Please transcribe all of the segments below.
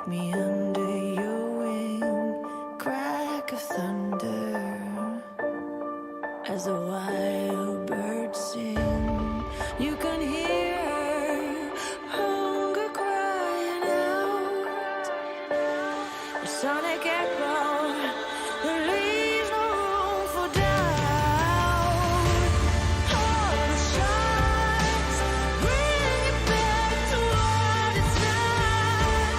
Take me under your wing, crack of thunder. As the wild birds sing, you can hear hunger crying out. A sonic echo that leaves no room for doubt. All the shots bring it back to what it's not.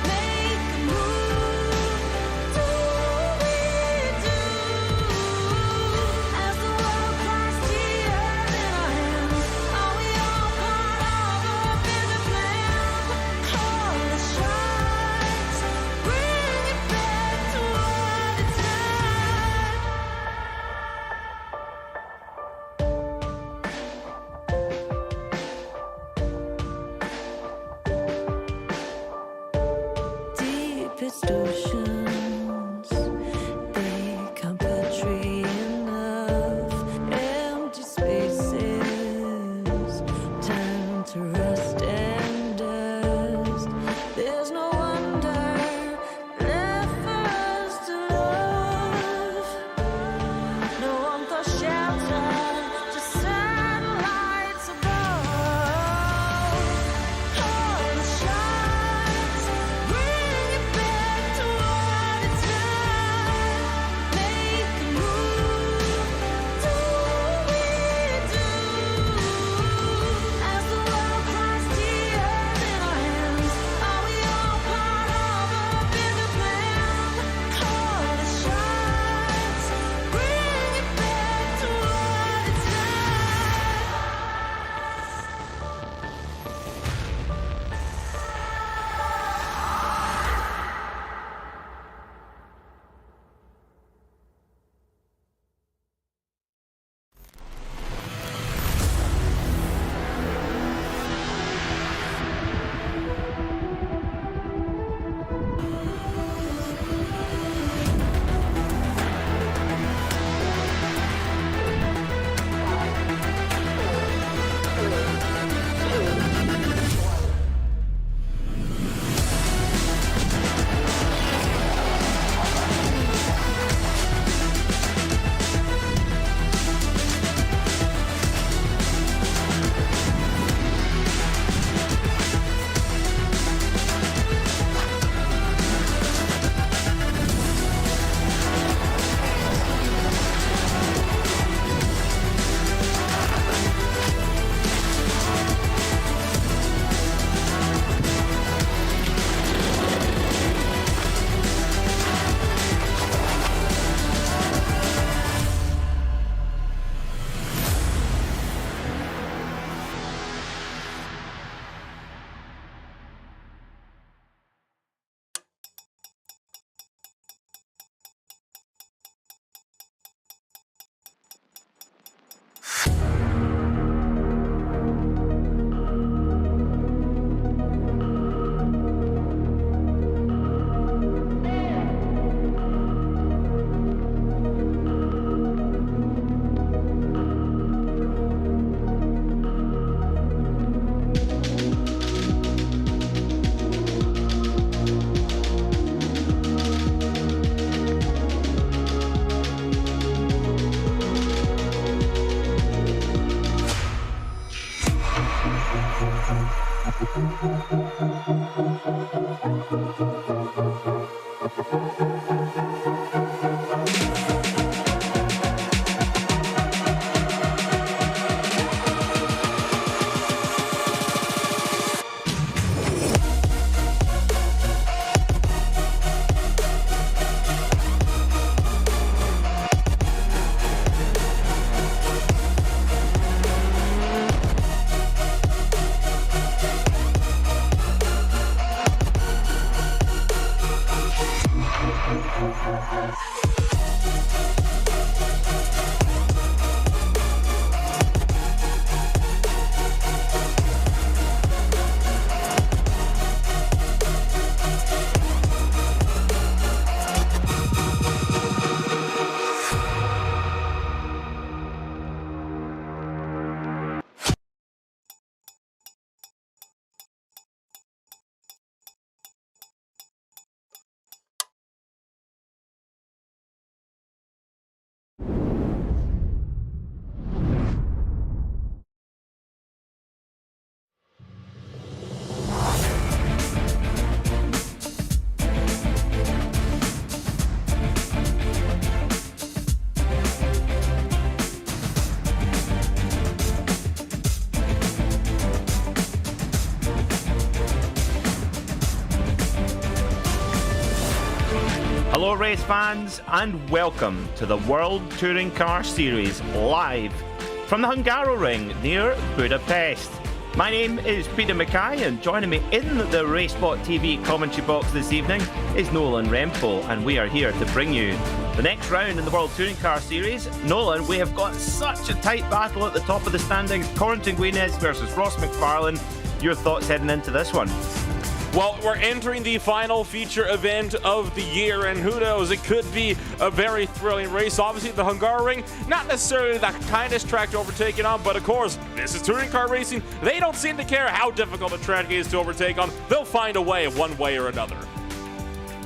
Make a move, do we do? As the world cries tears in our hands, are we all part of a bigger plan? All the shots bring it back to what it's not. Deepest oceans, they can't portray enough. Empty spaces, time to rust and dust. There's no wonder left for us to love. No warmth or shelter, just satellites above. All the shots bring it back to what it's not. Make a move, do we do? As the world cries tears in our hands, are we all part of a bigger plan? All the shots bring it back to what it's not. Hello race fans and welcome to the World Touring Car Series live from the Hungaroring near Budapest. My name is Peter Mackay and joining me in the RaceSpotTV commentary box this evening is Nolan Rempel, and we are here to bring you the next round in the World Touring Car Series. Nolan, we have got such a tight battle at the top of the standings. Corentin Guinez versus Ross McFarlane. Your thoughts heading into this one? Well, we're entering the final feature event of the year, and who knows, it could be a very thrilling race. Obviously, the Hungaroring, not necessarily the kindest track to overtake it on, but of course, this is touring car racing. They don't seem to care how difficult a track is to overtake on. They'll find a way, one way or another.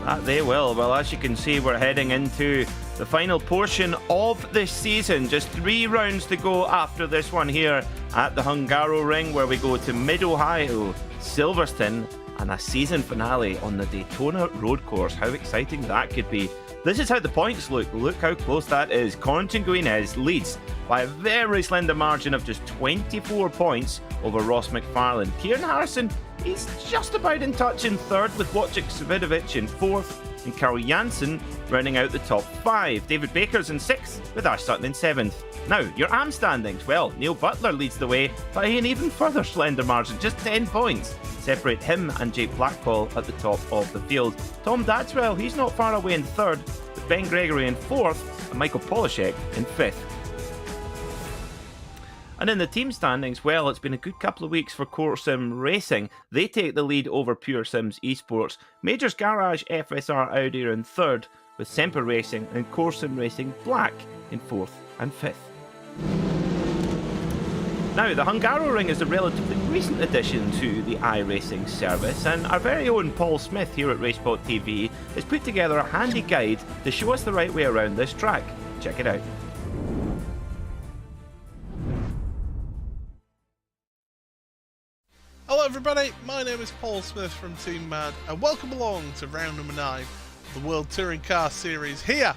That they will. Well, as you can see, we're heading into the final portion of this season. Just 3 rounds to go after this one here at the Hungaroring, where we go to Mid-Ohio, Silverstone, and a season finale on the Daytona road course. How exciting that could be. This is how the points look. Look how close that is. Corentin Guinez leads by a very slender margin of just 24 points over Ross McFarlane. Kieran Harrison, he's just about in touch in third, with Wojciech Swidovic in fourth, and Karl Janssen rounding out the top 5. David Baker's in 6th, with Ash Sutton in 7th. Now, your AM standings. Well, Neil Butler leads the way by an even further slender margin, just 10 points. Separate him and Jake Blackwell at the top of the field. Tom Dadswell, he's not far away in 3rd, with Ben Gregory in 4th, and Michael Polishek in 5th. And in the team standings, well, it's been a good couple of weeks for Core Sim Racing. They take the lead over Pure Sims Esports. Majors Garage FSR Audi are in 3rd, with Semper Racing and Core Sim Racing Black in 4th and 5th. Now, the Hungaroring is a relatively recent addition to the iRacing service, and our very own Paul Smith here at RaceSpotTV has put together a handy guide to show us the right way around this track. Check it out. Hello everybody, my name is Paul Smith from Team Mad, and welcome along to round number 9 of the World Touring Car Series here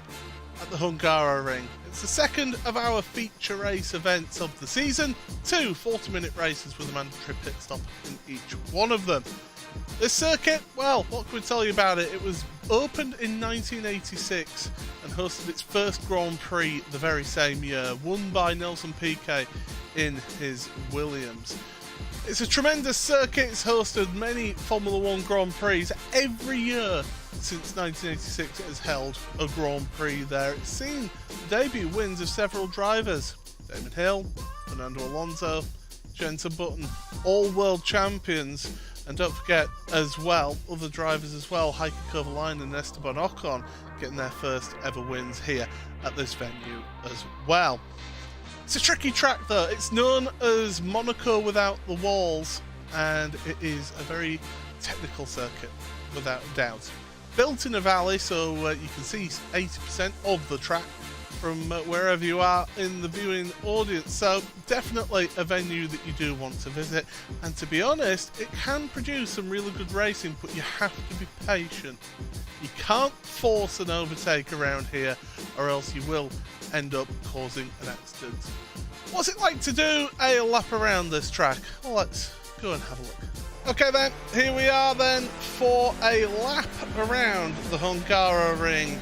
at the Hungaroring. It's the second of our feature race events of the season, 2 40-minute races with a mandatory pit stop in each one of them. This circuit, well, what can we tell you about it? It was opened in 1986 and hosted its first Grand Prix the very same year, won by Nelson Piquet in his Williams. It's a tremendous circuit. It's hosted many Formula 1 Grand Prix. Every year since 1986 it has held a Grand Prix there. It's seen the debut wins of several drivers. Damon Hill, Fernando Alonso, Jenson Button, all world champions. And don't forget as well, other drivers as well, Heikki Kovalainen and Esteban Ocon getting their first ever wins here at this venue as well. It's a tricky track though. It's known as Monaco without the walls, and it is a very technical circuit without a doubt. Built in a valley, so you can see 80% of the track from wherever you are in the viewing audience, so definitely a venue that you do want to visit. And to be honest, it can produce some really good racing, but you have to be patient. You can't force an overtake around here, or else you will end up causing an accident. What's it like to do a lap around this track? Well, let's go and have a look. Okay then, here we are then for a lap around the Hungaroring.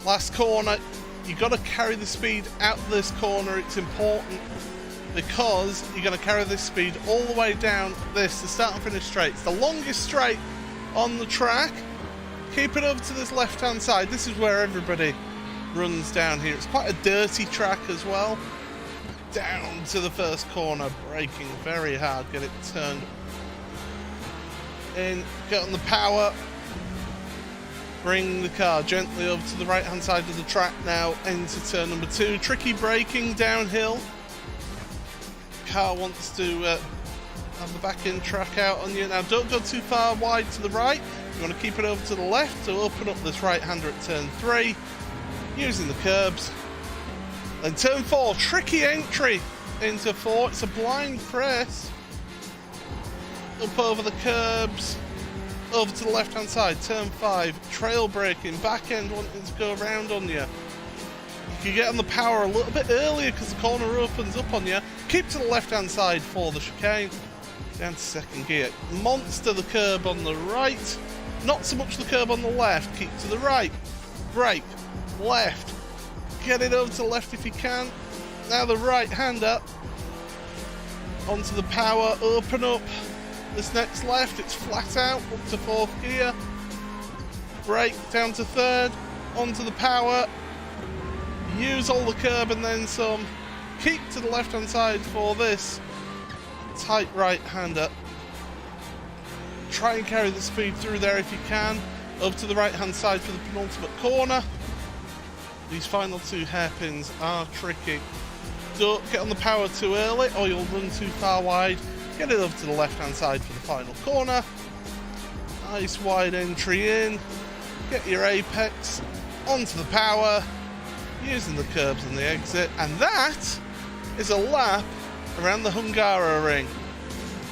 Last corner, you got to carry the speed out of this corner. It's important because you're going to carry this speed all the way down this, the start and finish straight. It's the longest straight on the track. Keep it over to this left hand side. This is where everybody runs down here. It's quite a dirty track as well. Down to the first corner, braking very hard, get it turned in, get on the power, bring the car gently over to the right hand side of the track now into turn number 2. Tricky braking downhill. Car wants to have the back end track out on you. Now don't go too far wide to the right. You want to keep it over to the left to open up this right hander at turn 3 using the curbs. Then turn 4, tricky entry into 4. It's a blind press. Up over the curbs, over to the left hand side, turn 5, trail braking, back end wanting to go around on you. You can get on the power a little bit earlier because the corner opens up on you. Keep to the left hand side for the chicane. down to second gear. Monster the curb on the right, not so much the curb on the left. Keep to the right, brake, left, get it over to the left if you can. Now the right hand up, onto the power, open up this next left, it's flat out, up to fourth gear, brake down to third, onto the power, use all the curb and then some. Keep to the left hand side for this tight right hand up. Try and carry the speed through there if you can. Up to the right hand side for the penultimate corner. These final two hairpins are tricky. Don't get on the power too early or you'll run too far wide. Get it over to the left hand side for the final corner. Nice wide entry in. Get your apex onto the power, using the curbs and the exit, and that is a lap around the Hungaroring.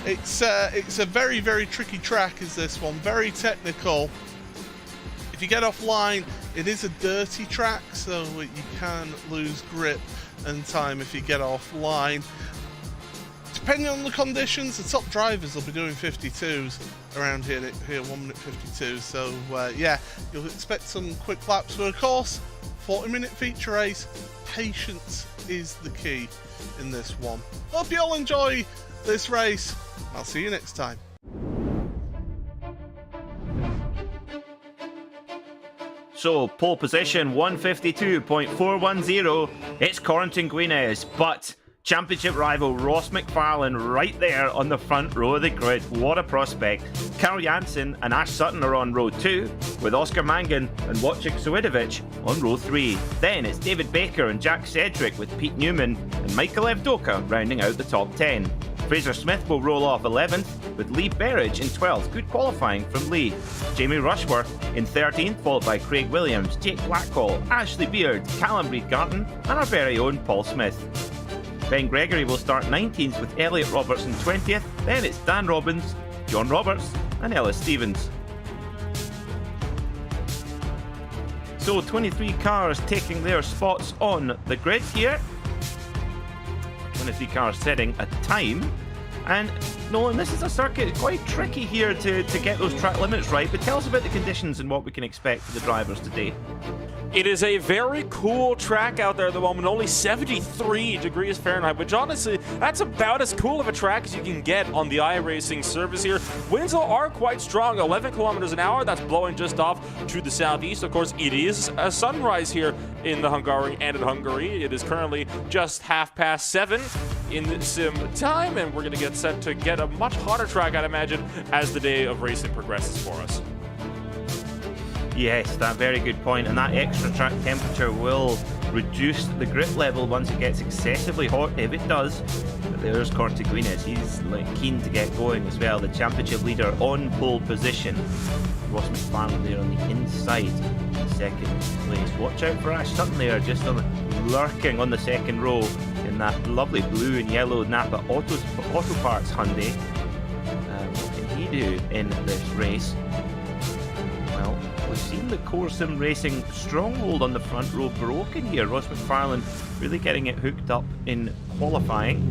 It's a very, very tricky track, is this one, very technical. If you get offline, it is a dirty track, so you can lose grip and time if you get offline. Depending on the conditions, the top drivers will be doing 52s around here 1 minute 52, so yeah, you'll expect some quick laps, but of course 40-minute feature race, patience is the key in this one. Hope you all enjoy this race. I'll see you next time. So, pole position 152.410. It's Corentin Guinness, but championship rival Ross McFarlane right there on the front row of the grid. What a prospect. Carl Janssen and Ash Sutton are on row 2, with Oscar Mangan and Wojciech Swidovic on row 3. Then it's David Baker and Jack Sedgwick, with Pete Newman and Michael Evdoka rounding out the top 10. Fraser Smith will roll off 11th, with Lee Berridge in 12th. Good qualifying from Lee. Jamie Rushworth in 13th, followed by Craig Williams, Jake Blackwell, Ashley Beard, Callum Reed-Garton, and our very own Paul Smith. Ben Gregory will start 19th, with Elliot Roberts in 20th. Then it's Dan Robbins, John Roberts, and Ellis Stevens. So 23 cars taking their spots on the grid here. 23 cars setting a time. And Nolan, this is a circuit quite tricky here to get those track limits right, but tell us about the conditions and what we can expect for the drivers today. It is a very cool track out there at the moment, only 73 degrees Fahrenheit, which honestly, that's about as cool of a track as you can get on the iRacing surface here. Winds are quite strong, 11 kilometers an hour, that's blowing just off to the southeast. Of course, it is a sunrise here in the Hungaroring and in Hungary. It is currently just 7:30 in the sim time, and we're going to get set to get a much hotter track, I'd imagine, as the day of racing progresses for us. Yes, that very good point, and that extra track temperature will reduce the grip level once it gets excessively hot, if it does. But there's Corentin Guinness, he's keen to get going as well, the championship leader on pole position. Ross McFarlane there on the inside, second place. Watch out for Ash Sutton there, just lurking on the second row in that lovely blue and yellow Napa Auto Parts Hyundai. What can he do in this race? Well, we've seen the Core Sim Racing stronghold on the front row broken here. Ross McFarlane really getting it hooked up in qualifying.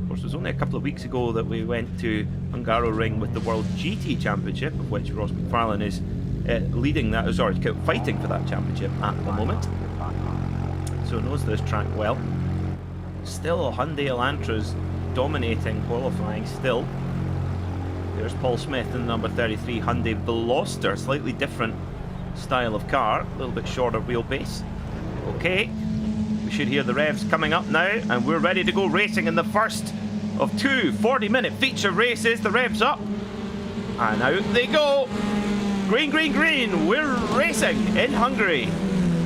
Of course, it was only a couple of weeks ago that we went to Hungaroring with the World GT Championship, of which Ross McFarlane is fighting for that championship at the moment. So knows this track well. Still Hyundai Elantras dominating qualifying still. There's Paul Smith in the number 33 Hyundai Veloster, slightly different style of car, a little bit shorter wheelbase. Okay, we should hear the revs coming up now, and we're ready to go racing in the first of two 40-minute feature races. The revs up, and out they go. Green, green, green, we're racing in Hungary.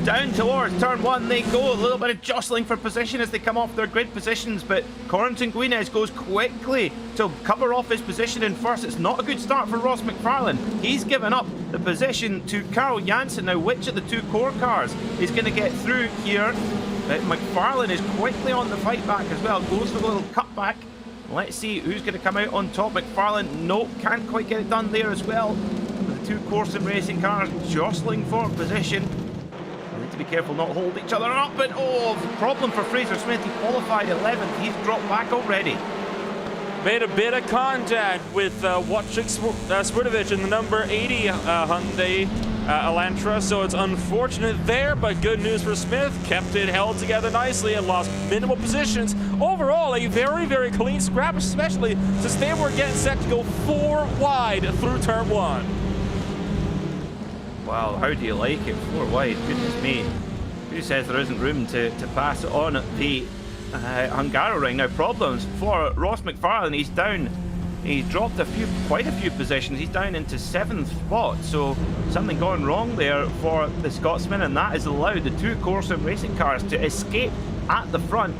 Down towards turn 1 they go, a little bit of jostling for position as they come off their grid positions, but Corentin Guinness goes quickly to cover off his position in first. It's not a good start for Ross McFarlane. He's given up the position to Carl Janssen. Now, which of the two core cars is going to get through here? McFarlane is quickly on the fight back as well, goes for the little cutback. Let's see who's going to come out on top. McFarlane, nope, can't quite get it done there as well. With the two Core Sim Racing cars jostling for position. Be careful not hold each other up, but problem for Fraser Smith. He qualified 11th, he's dropped back already. made a bit of contact with Wojciech Swiatovic in the number 80 Hyundai Elantra, so it's unfortunate there, but good news for Smith. Kept it held together nicely and lost minimal positions. Overall, a very, very clean scrap, especially since they were getting set to go 4 wide through turn 1. Wow, how do you like it? 4 wide, goodness me. Who says there isn't room to pass on the Hungaroring? Now, problems for Ross McFarlane. He's down. He's dropped quite a few positions. He's down into 7th spot. So something gone wrong there for the Scotsman, and that has allowed the 2 Corsim racing cars to escape at the front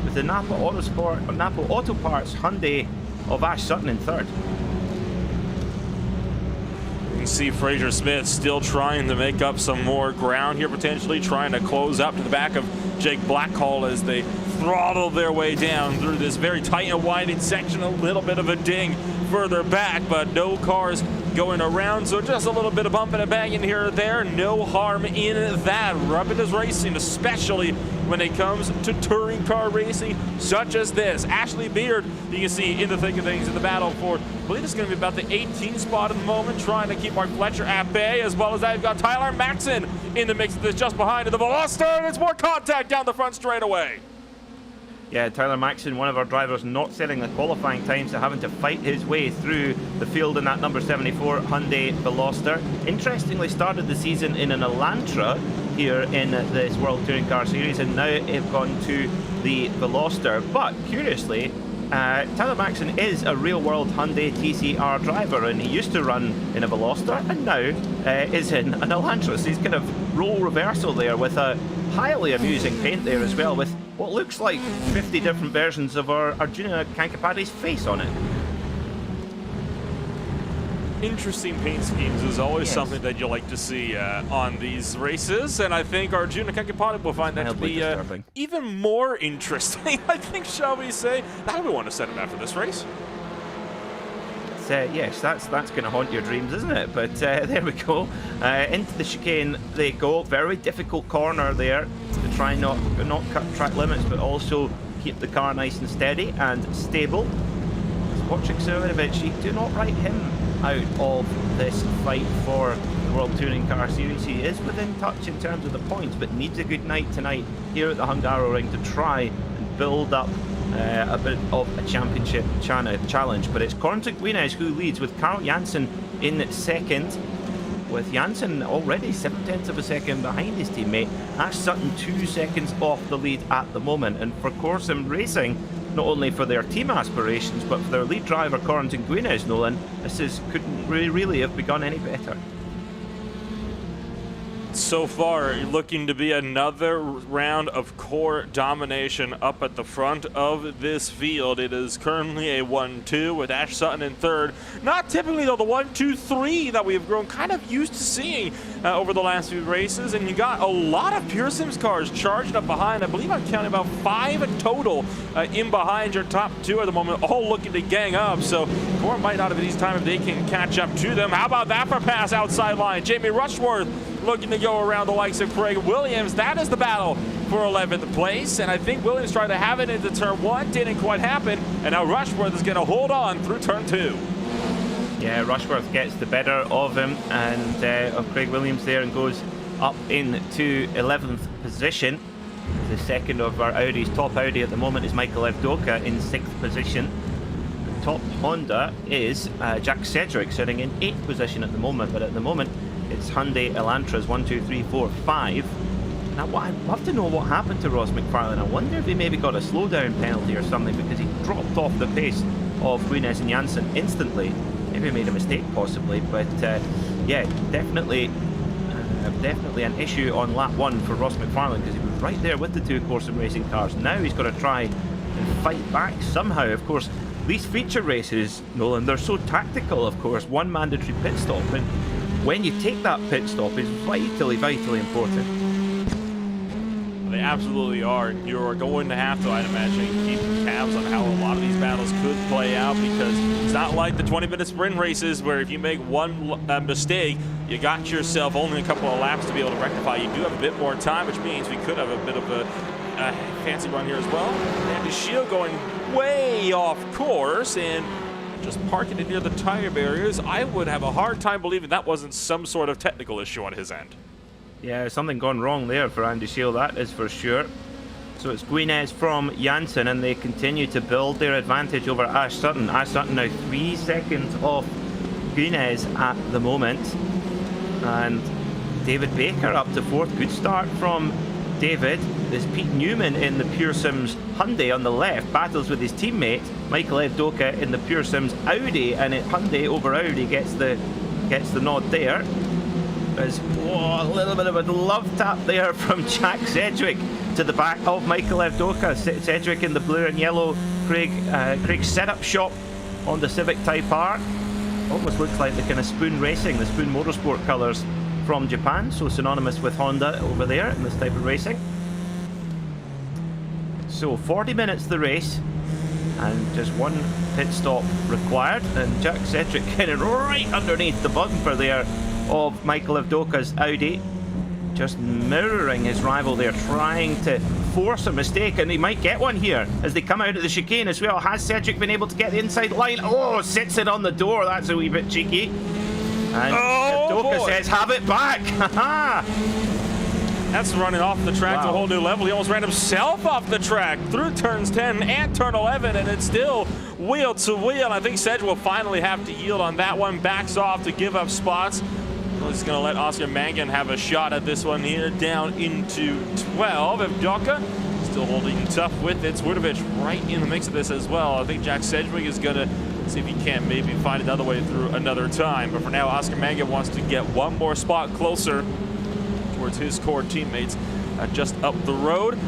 with the Napa Auto Parts Hyundai of Ash Sutton in 3rd. You can see Fraser Smith still trying to make up some more ground here, potentially trying to close up to the back of Jake Blackhall as they throttle their way down through this very tight and winding section. A little bit of a ding further back, but no cars going around, so just a little bit of bumping and banging here or there. No harm in that. Rapid racing, especially when it comes to touring car racing such as this. Ashley Beard, you can see in the thick of things in the battle for, I believe it's going to be about the 18th spot at the moment, trying to keep Mark Fletcher at bay. As well as that, you've got Tyler Maxson in the mix of this just behind the Veloster, and it's more contact down the front straightaway. Yeah, Tyler Maxson, one of our drivers, not setting the qualifying times, so having to fight his way through the field in that number 74 Hyundai Veloster. Interestingly, started the season in an Elantra here in this World Touring Car Series, and now have gone to the Veloster. But curiously, Tyler Maxson is a real-world Hyundai TCR driver, and he used to run in a Veloster, and now is in an Elantra. So he's kind of role reversal there, with a highly amusing paint there as well, with what looks like 50 different versions of our Arjuna Kankapadi's face on it. Interesting paint schemes is always something that you like to see on these races, and I think Arjuna Kankapati will find that to be even more interesting. I think, shall we say, that we want to set him after this race. Yes, that's going to haunt your dreams, isn't it? But there we go. Into the chicane they go. Very difficult corner there to try not cut track limits, but also keep the car nice and steady and stable. Wojciech Swiatovic, you do not write him out of this fight for the World Touring Car Series. He is within touch in terms of the points, but needs a good night tonight here at the Hungaroring to try and build up a bit of a championship challenge. But it's Corentin Guinness who leads, with Carl Janssen in 2nd, with Janssen already 7/10 of a second behind his teammate. Ash Sutton 2 seconds off the lead at the moment. And for Corsim Racing, not only for their team aspirations, but for their lead driver Corentin Guinness, Nolan, couldn't really have begun any better. So far, looking to be another round of core domination up at the front of this field. It is currently a 1-2 with Ash Sutton in 3rd. Not typically, though, the 1-2-3 that we've grown kind of used to seeing over the last few races. And you got a lot of Pure Sims cars charged up behind. I believe I'm counting about 5 in total in behind your top 2 at the moment, all looking to gang up. So Core might not have an easy time if they can catch up to them. How about that for pass outside line? Jamie Rushworth looking to go around the likes of Craig Williams. That is the battle for 11th place, and I think Williams tried to have it into turn 1, didn't quite happen, and now Rushworth is going to hold on through turn 2. Yeah, Rushworth gets the better of him and of Craig Williams there, and goes up into 11th position. The second of our Audis. Top Audi at the moment is Michael Evdoka in 6th position. The top Honda is Jack Cedric, sitting in 8th position at the moment, but at the moment it's Hyundai Elantras 1, 2, 3, 4, 5. Now, I'd love to know what happened to Ross McFarlane. I wonder if he maybe got a slowdown penalty or something, because he dropped off the pace of Guinness and Janssen instantly. Maybe he made a mistake, possibly, but yeah, definitely an issue on lap 1 for Ross McFarlane, because he was right there with the 2 Corsim Racing cars. Now he's got to try and fight back somehow. Of course, these feature races, Nolan, they're so tactical. Of course, one mandatory pit stop, and when you take that pit stop is vitally important. They absolutely are. You're going to have to, I'd imagine, keep tabs on how a lot of these battles could play out, because it's not like the 20-minute sprint races where if you make one mistake, you got yourself only a couple of laps to be able to rectify. You do have a bit more time, which means we could have a bit of a a fancy run here as well. And DeShield going way off course and just parking it near the tire barriers. I would have a hard time believing that wasn't some sort of technical issue on his end. Yeah, something gone wrong there for Andy Shield, that is for sure. So it's Guinness from Janssen, and they continue to build their advantage over Ash Sutton. Ash Sutton now 3 seconds off Guinness at the moment. And David Baker up to fourth. Good start from David. There's Pete Newman in the Pure Sims Hyundai on the left, battles with his teammate Michael Evdoka in the Pure Sims Audi, and Hyundai over Audi gets the nod there. There's a little bit of a love tap there from Jack Sedgwick to the back of Michael Evdoka. Sedgwick in the blue and yellow Craig setup shop on the Civic Type R. Almost looks like the kind of Spoon Racing, the Spoon Motorsport colours from Japan, so synonymous with Honda over there in this type of racing. So 40 minutes the race, and just one pit stop required, and Jack Sedgwick getting right underneath the bumper there of Michael Evdoka's Audi, just mirroring his rival there, trying to force a mistake, and he might get one here as they come out of the chicane as well. Has Sedgwick been able to get the inside line? Oh, sits it on the door. That's a wee bit cheeky. And Evdoka says, have it back. That's running off the track to a whole new level. He almost ran himself off the track through turns 10 and turn 11, and it's still wheel to wheel. I think Sedgwick will finally have to yield on that one. Backs off to give up spots. He's going to let Oscar Mangan have a shot at this one here, down into 12. Evdoka still holding tough with it. Switovich right in the mix of this as well. I think Jack Sedgwick is going to see if he can't maybe find another way through another time. But for now, Oscar Mangan wants to get one more spot closer towards his core teammates just up the road.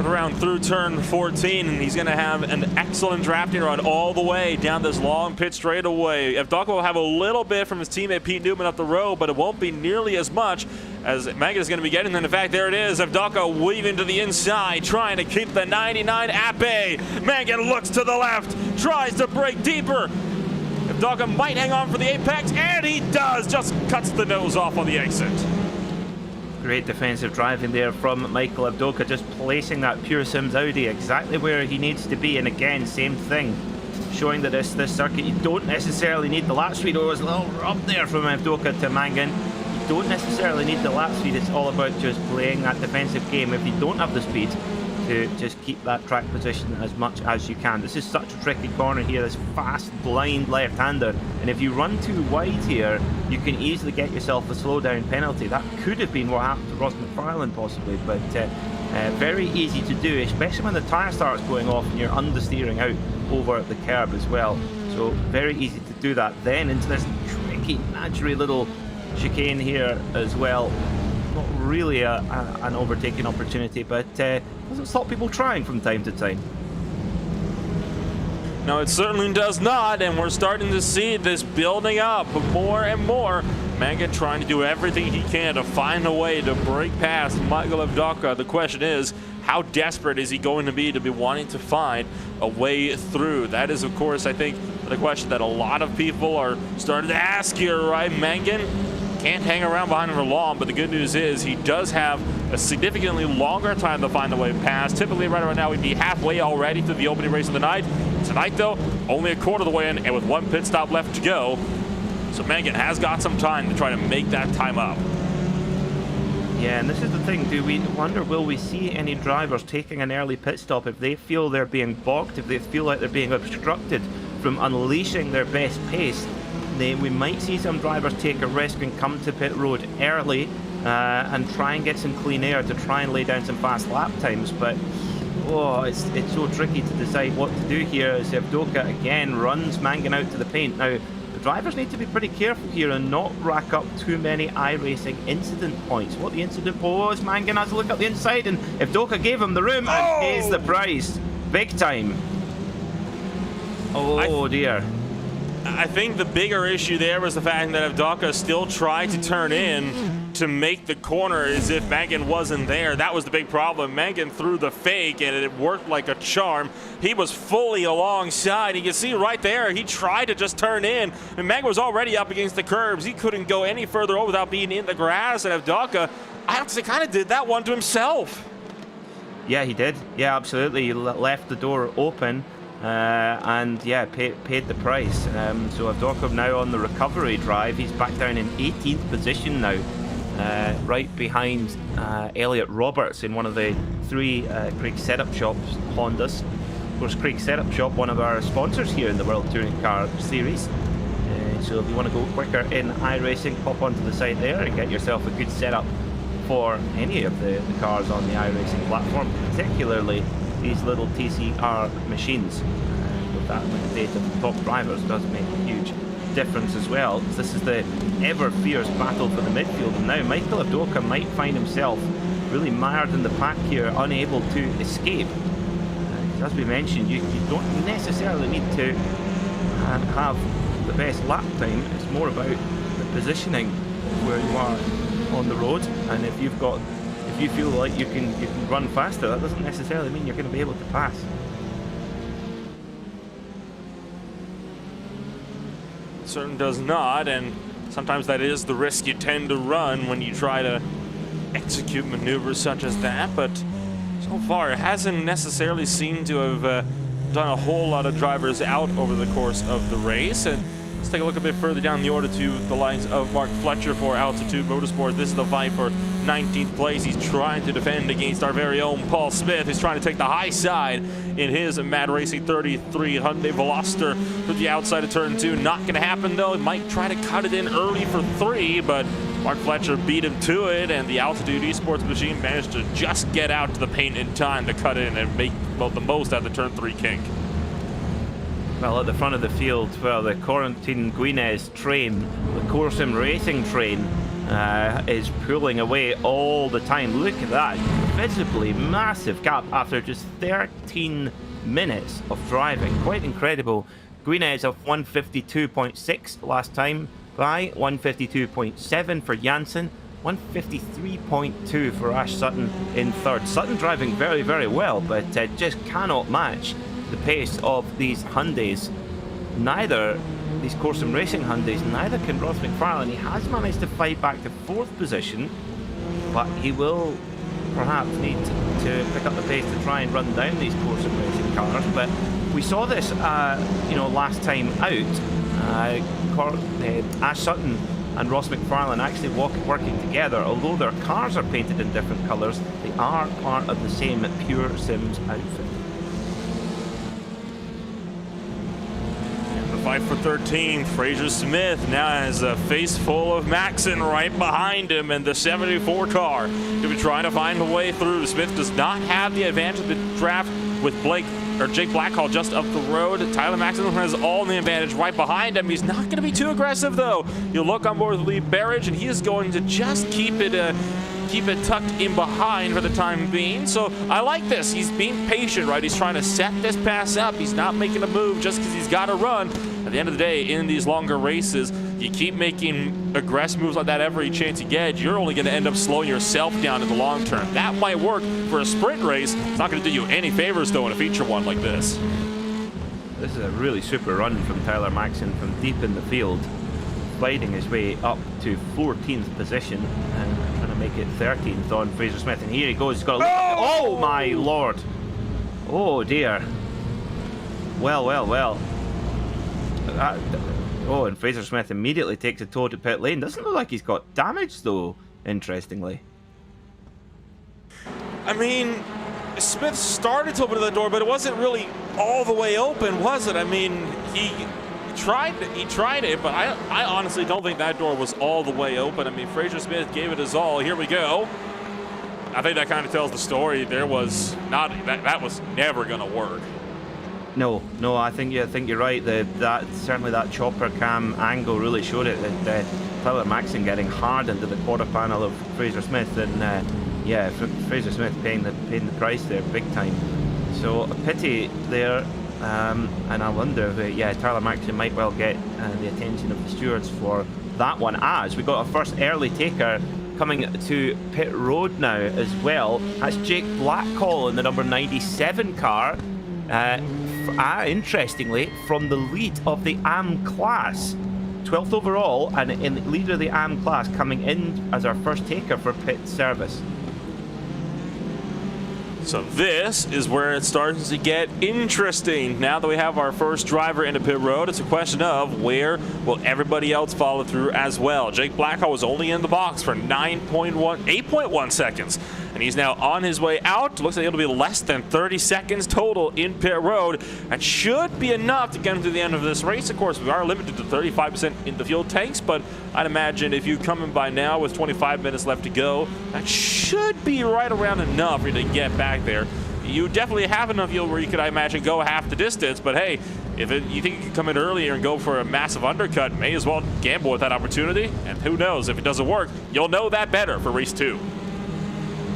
Around through turn 14, and he's going to have an excellent drafting run all the way down this long pit straightaway. Evdoka will have a little bit from his teammate Pete Newman up the road, but it won't be nearly as much as Mangan is going to be getting. And in fact, there it is. Evdoka weaving to the inside, trying to keep the 99 at bay. Mangan looks to the left, tries to break deeper. Evdoka might hang on for the apex, and he does. Just cuts the nose off on the exit. Great defensive driving there from Michael Evdoka, just placing that Pure Sims Audi exactly where he needs to be. And again, same thing, showing that this circuit, you don't necessarily need the lap speed. Oh, there's a little rub there from Evdoka to Mangan. You don't necessarily need the lap speed. It's all about just playing that defensive game if you don't have the speed, to just keep that track position as much as you can. This is such a tricky corner here, this fast, blind left-hander, and if you run too wide here, you can easily get yourself a slowdown penalty. That could have been what happened to Ross McFarlane possibly, but very easy to do, especially when the tyre starts going off and you're understeering out over the curb as well. So very easy to do that. Then into this tricky, naturally little chicane here as well. Not really an overtaking opportunity, but doesn't stop people trying from time to time. No, it certainly does not, and we're starting to see this building up more and more. Mangan trying to do everything he can to find a way to break past Michael Evdoka. The question is, how desperate is he going to be wanting to find a way through? That is, of course, I think the question that a lot of people are starting to ask here, right? Mangan can't hang around behind him for long, but the good news is he does have a significantly longer time to find the way past. Typically, right around now, we'd be halfway already through the opening race of the night. Tonight, though, only a quarter of the way in, and with one pit stop left to go. So Mangan has got some time to try to make that time up. Yeah, and this is the thing, do we wonder, will we see any drivers taking an early pit stop if they feel they're being bogged, if they feel like they're being obstructed from unleashing their best pace? We might see some drivers take a risk and come to pit road early and try and get some clean air to try and lay down some fast lap times, but it's so tricky to decide what to do here as Evdoka again runs Mangan out to the paint. Now, the drivers need to be pretty careful here and not rack up too many iRacing incident points. What the incident was, Mangan has a look at the inside, and Evdoka gave him the room and pays the price. Big time. Oh dear. I think the bigger issue there was the fact that Evdoka still tried to turn in to make the corner as if Mangan wasn't there. That was the big problem. Mangan threw the fake and it worked like a charm. He was fully alongside. You can see right there, he tried to just turn in, and Mangan was already up against the curbs. He couldn't go any further over without being in the grass, and Evdoka, I have to say, kind of did that one to himself. Yeah, he did. Yeah, absolutely. He left the door open and yeah, paid the price. So Avdokov now on the recovery drive. He's back down in 18th position now, right behind Elliot Roberts in one of the 3 Craig Setup Shops Hondas. Of course, Craig Setup Shop, one of our sponsors here in the World Touring Car Series. So if you want to go quicker in iRacing, pop onto the site there and get yourself a good setup for any of the cars on the iRacing platform, particularly these little TCR machines. With that with data from top drivers does make a huge difference as well. This is the ever fierce battle for the midfield, and now Michael Avdoka might find himself really mired in the pack here, unable to escape. As we mentioned, you don't necessarily need to have the best lap time. It's more about the positioning where you are on the road, and if you feel like you can run faster, that doesn't necessarily mean you're going to be able to pass. It certainly does not, and sometimes that is the risk you tend to run when you try to execute maneuvers such as that, but so far it hasn't necessarily seemed to have done a whole lot of drivers out over the course of the race. And let's take a look a bit further down the order to the lines of Mark Fletcher for Altitude Motorsport. This is the fight for 19th place. He's trying to defend against our very own Paul Smith, who's trying to take the high side in his Mad Racing 33 Hyundai Veloster to the outside of turn 2. Not going to happen though. He might try to cut it in early for 3, but Mark Fletcher beat him to it, and the Altitude Esports machine managed to just get out to the paint in time to cut in and make the most out of the turn 3 kink. Well, at the front of the field, well, the Corentin Guinez train, the Corsim Racing train, is pulling away all the time. Look at that, visibly massive gap after just 13 minutes of driving. Quite incredible. Guinez of 152.6 last time by, 152.7 for Janssen, 153.2 for Ash Sutton in third. Sutton driving very, very well, but just cannot match the pace of these Hyundais. Neither, these Corsim Racing Hyundais, neither can Ross McFarlane. He has managed to fight back to 4th position, but he will perhaps need to pick up the pace to try and run down these Corsim Racing cars. But we saw this, last time out. Ash Sutton and Ross McFarlane actually working together. Although their cars are painted in different colours, they are part of the same Pure Sims outfit. The fight for 13th, Fraser Smith now has a face full of Maxon right behind him, and the 74 car to be trying to find a way through. Smith does not have the advantage of the draft with Jake Blackhall just up the road. Tyler Maxon has all the advantage right behind him. He's not going to be too aggressive though. You'll look on board with Lee Barrage, and he is going to just keep it tucked in behind for the time being. So I like this. He's being patient, right? He's trying to set this pass up. He's not making a move just because he's got to run. At the end of the day, in these longer races, you keep making aggressive moves like that every chance you get, you're only going to end up slowing yourself down in the long term. That might work for a sprint race. It's not going to do you any favors, though, in a feature one like this. This is a really super run from Tyler Maxon from deep in the field, sliding his way up to 14th position and trying to make it 13th on Fraser Smith. And here he goes. He's got a oh my lord! Oh dear. Well. And Fraser Smith immediately takes a tow to pit lane. Doesn't look like he's got damage though, interestingly. I mean, Smith started to open the door, but it wasn't really all the way open, was it? I mean, he tried it, but I honestly don't think that door was all the way open. I mean, Fraser Smith gave it his all. Here we go. I think that kind of tells the story. There was not that was never going to work. No, I think you're right. Certainly that chopper cam angle really showed it. That Tyler Maxon getting hard into the quarter panel of Fraser Smith, and Fraser Smith paying the price there big time. So a pity there, and I wonder if Tyler Maxon might well get the attention of the stewards for that one. As we got our first early taker coming to pit road now as well. That's Jake Blackhall in the number 97 car. Interestingly, from the lead of the AM class, 12th overall, and in the lead of the AM class, coming in as our first taker for pit service. So this is where it starts to get interesting. Now that we have our first driver into pit road, it's a question of where will everybody else follow through as well. Jake Blackhall was only in the box for 8.1 seconds, and he's now on his way out. Looks like it'll be less than 30 seconds total in pit road. That should be enough to get him to the end of this race. Of course, we are limited to 35% in the fuel tanks, but I'd imagine if you come in by now with 25 minutes left to go, that should be right around enough for you to get back there. You definitely have enough fuel where you could, I imagine, go half the distance, but hey, if you think you can come in earlier and go for a massive undercut, may as well gamble with that opportunity, and who knows, if it doesn't work, you'll know that better for race 2.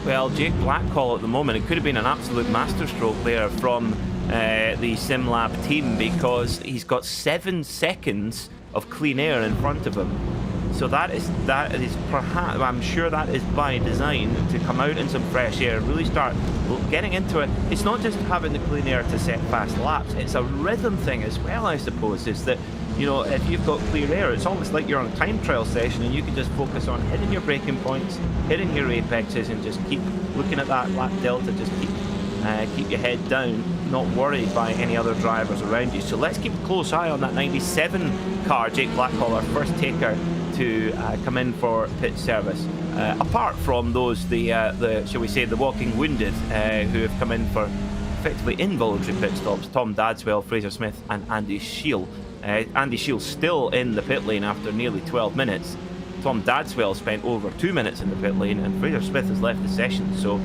Well, Jake Blackhall at the moment, it could have been an absolute masterstroke there from the SimLab team, because he's got 7 seconds of clean air in front of him. So that is perhaps, I'm sure that is by design, to come out in some fresh air and really start getting into it. It's not just having the clean air to set fast laps, it's a rhythm thing as well, I suppose. Is that, you know, if you've got clear air, it's almost like you're on a time trial session and you can just focus on hitting your braking points, hitting your apexes, and just keep looking at that lap delta, just keep your head down, not worried by any other drivers around you. So let's keep a close eye on that 97 car, Jake Blackhall, our first taker to come in for pit service. Apart from those, the shall we say, the walking wounded who have come in for effectively involuntary pit stops: Tom Dadswell, Fraser Smith, and Andy Shield. Andy Shield's still in the pit lane after nearly 12 minutes. Tom Dadswell spent over 2 minutes in the pit lane, and Fraser Smith has left the session. So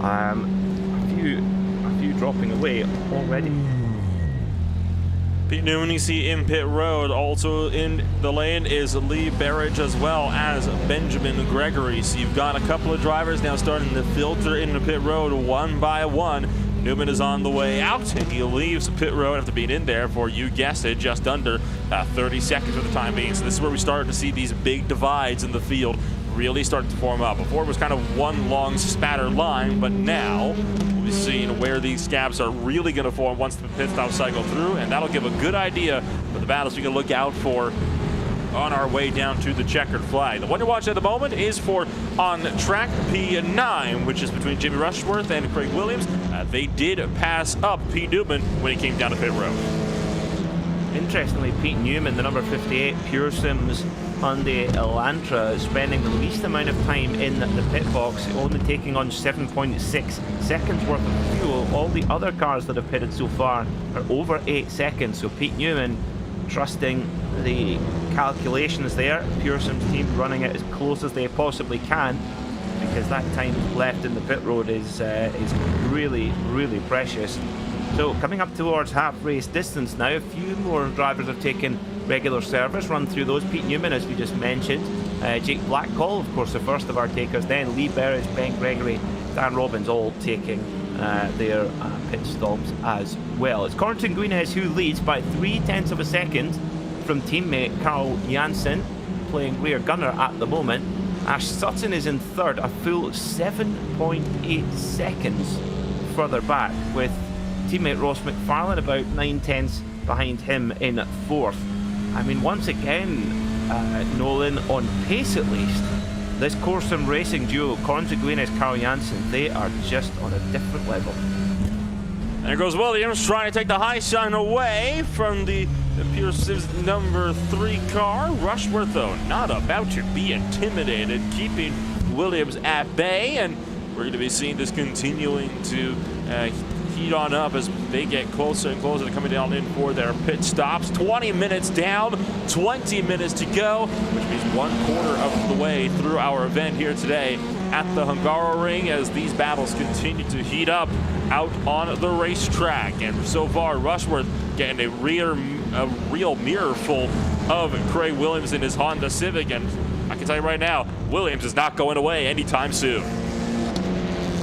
a few dropping away already. Pete Newman, you see in pit road. Also in the lane is Lee Berridge as well as Benjamin Gregory. So you've got a couple of drivers now starting to filter into pit road one by one. Newman is on the way out, and he leaves pit road after being in there for, you guessed it, just under 30 seconds for the time being. So this is where we started to see these big divides in the field really start to form up. Before it was kind of one long spatter line, but now we'll be seeing where these gaps are really going to form once the pit stop cycle through, and that'll give a good idea for the battles we can look out for on our way down to the checkered flag. The one you're watching at the moment is for on track P9, which is between Jimmy Rushworth and Craig Williams. They did pass up Pete Newman when he came down to pit road. Interestingly, Pete Newman, the number 58 Pure Sims Hyundai Elantra, is spending the least amount of time in the pit box, only taking on 7.6 seconds worth of fuel. All the other cars that have pitted so far are over 8 seconds. So Pete Newman trusting the calculations there. Pure Sims team running it as close as they possibly can, because that time left in the pit road is really, really precious. So coming up towards half race distance now, a few more drivers have taken regular service. Run through those: Pete Newman, as we just mentioned, Jake Blackhall, of course, the first of our takers, then Lee Berridge, Ben Gregory, Dan Robbins, all taking their pit stops as well. It's Corrington Guinness who leads by 0.3 of a second from teammate Carl Janssen, playing rear gunner at the moment. Ash Sutton is in third, a full 7.8 seconds further back, with teammate Ross McFarlane about 0.9 behind him in fourth. I mean, once again, Nolan, on pace at least, this Corsom racing duo, Corrington Guinness, Carl Janssen, they are just on a different level. There goes Williams trying to take the high shine away from the Pure Sims number 3 car. Rushworth, though, not about to be intimidated, keeping Williams at bay, and we're going to be seeing this continuing to heat on up as they get closer and closer to coming down in for their pit stops. 20 minutes down, 20 minutes to go, which means 1/4 of the way through our event here today at the Hungaroring, as these battles continue to heat up out on the racetrack. And so far, Rushworth getting a real mirror full of Craig Williams in his Honda Civic, and I can tell you right now, Williams is not going away anytime soon.